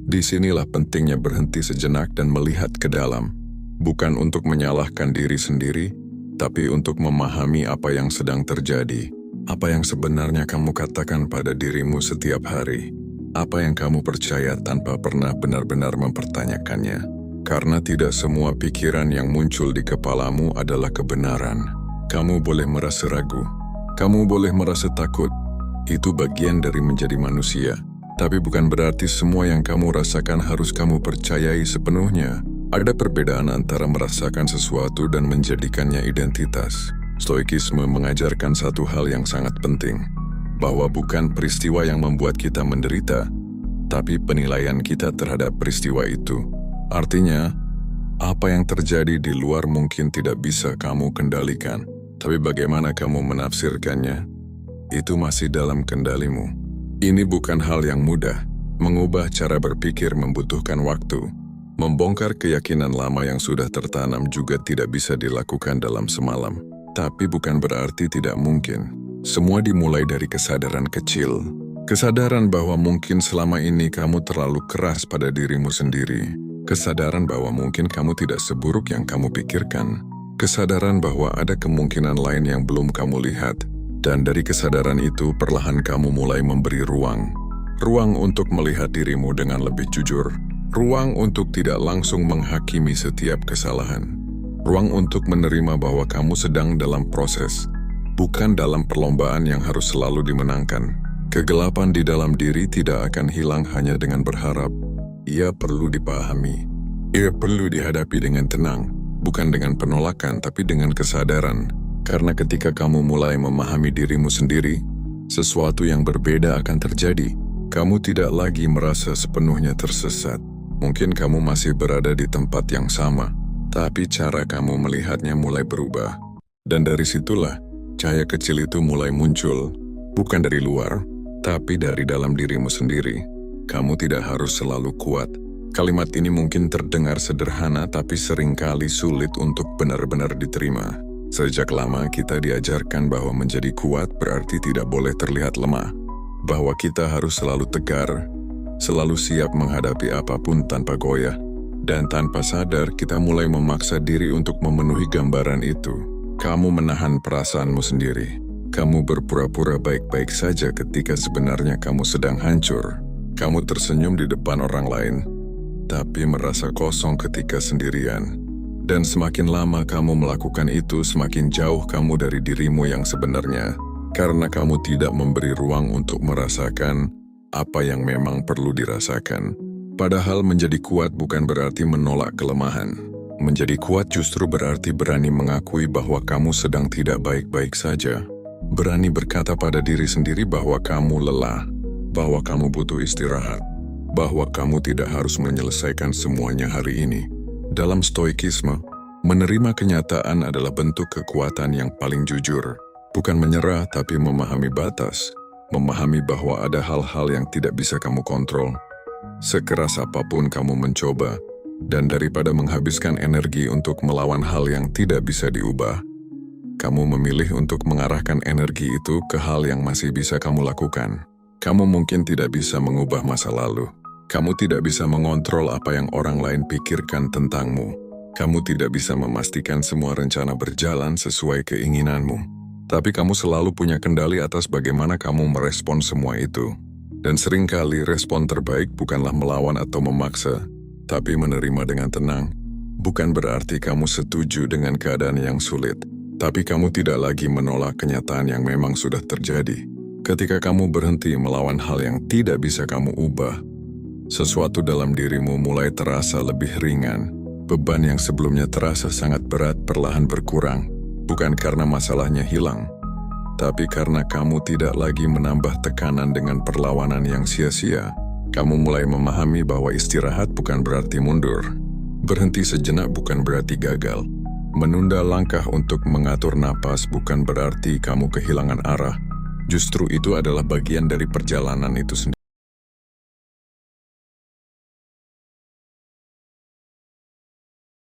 Disinilah pentingnya berhenti sejenak dan melihat ke dalam. Bukan untuk menyalahkan diri sendiri, tapi untuk memahami apa yang sedang terjadi, apa yang sebenarnya kamu katakan pada dirimu setiap hari, apa yang kamu percaya tanpa pernah benar-benar mempertanyakannya. Karena tidak semua pikiran yang muncul di kepalamu adalah kebenaran. Kamu boleh merasa ragu, kamu boleh merasa takut. Itu bagian dari menjadi manusia. Tapi bukan berarti semua yang kamu rasakan harus kamu percayai sepenuhnya. Ada perbedaan antara merasakan sesuatu dan menjadikannya identitas. Stoikisme mengajarkan satu hal yang sangat penting, bahwa bukan peristiwa yang membuat kita menderita, tapi penilaian kita terhadap peristiwa itu. Artinya, apa yang terjadi di luar mungkin tidak bisa kamu kendalikan, tapi bagaimana kamu menafsirkannya, itu masih dalam kendalimu. Ini bukan hal yang mudah. Mengubah cara berpikir membutuhkan waktu. Membongkar keyakinan lama yang sudah tertanam juga tidak bisa dilakukan dalam semalam. Tapi bukan berarti tidak mungkin. Semua dimulai dari kesadaran kecil. Kesadaran bahwa mungkin selama ini kamu terlalu keras pada dirimu sendiri. Kesadaran bahwa mungkin kamu tidak seburuk yang kamu pikirkan. Kesadaran bahwa ada kemungkinan lain yang belum kamu lihat. Dan dari kesadaran itu perlahan kamu mulai memberi ruang. Ruang untuk melihat dirimu dengan lebih jujur. Ruang untuk tidak langsung menghakimi setiap kesalahan. Ruang untuk menerima bahwa kamu sedang dalam proses, bukan dalam perlombaan yang harus selalu dimenangkan. Kegelapan di dalam diri tidak akan hilang hanya dengan berharap. Ia perlu dipahami. Ia perlu dihadapi dengan tenang, bukan dengan penolakan tapi dengan kesadaran. Karena ketika kamu mulai memahami dirimu sendiri, sesuatu yang berbeda akan terjadi. Kamu tidak lagi merasa sepenuhnya tersesat. Mungkin kamu masih berada di tempat yang sama, tapi cara kamu melihatnya mulai berubah. Dan dari situlah, cahaya kecil itu mulai muncul, bukan dari luar, tapi dari dalam dirimu sendiri. Kamu tidak harus selalu kuat. Kalimat ini mungkin terdengar sederhana, tapi seringkali sulit untuk benar-benar diterima. Sejak lama kita diajarkan bahwa menjadi kuat berarti tidak boleh terlihat lemah. Bahwa kita harus selalu tegar, selalu siap menghadapi apapun tanpa goyah. Dan tanpa sadar kita mulai memaksa diri untuk memenuhi gambaran itu. Kamu menahan perasaanmu sendiri. Kamu berpura-pura baik-baik saja ketika sebenarnya kamu sedang hancur. Kamu tersenyum di depan orang lain, tapi merasa kosong ketika sendirian. Dan semakin lama kamu melakukan itu, semakin jauh kamu dari dirimu yang sebenarnya. Karena kamu tidak memberi ruang untuk merasakan apa yang memang perlu dirasakan. Padahal menjadi kuat bukan berarti menolak kelemahan. Menjadi kuat justru berarti berani mengakui bahwa kamu sedang tidak baik-baik saja. Berani berkata pada diri sendiri bahwa kamu lelah, bahwa kamu butuh istirahat, bahwa kamu tidak harus menyelesaikan semuanya hari ini. Dalam stoikisme, menerima kenyataan adalah bentuk kekuatan yang paling jujur. Bukan menyerah, tapi memahami batas. Memahami bahwa ada hal-hal yang tidak bisa kamu kontrol. Sekeras apapun kamu mencoba, dan daripada menghabiskan energi untuk melawan hal yang tidak bisa diubah, kamu memilih untuk mengarahkan energi itu ke hal yang masih bisa kamu lakukan. Kamu mungkin tidak bisa mengubah masa lalu. Kamu tidak bisa mengontrol apa yang orang lain pikirkan tentangmu. Kamu tidak bisa memastikan semua rencana berjalan sesuai keinginanmu. Tapi kamu selalu punya kendali atas bagaimana kamu merespon semua itu. Dan seringkali respon terbaik bukanlah melawan atau memaksa, tapi menerima dengan tenang. Bukan berarti kamu setuju dengan keadaan yang sulit, tapi kamu tidak lagi menolak kenyataan yang memang sudah terjadi. Ketika kamu berhenti melawan hal yang tidak bisa kamu ubah, sesuatu dalam dirimu mulai terasa lebih ringan. Beban yang sebelumnya terasa sangat berat perlahan berkurang. Bukan karena masalahnya hilang, tapi karena kamu tidak lagi menambah tekanan dengan perlawanan yang sia-sia. Kamu mulai memahami bahwa istirahat bukan berarti mundur. Berhenti sejenak bukan berarti gagal. Menunda langkah untuk mengatur napas bukan berarti kamu kehilangan arah. Justru itu adalah bagian dari perjalanan itu sendiri.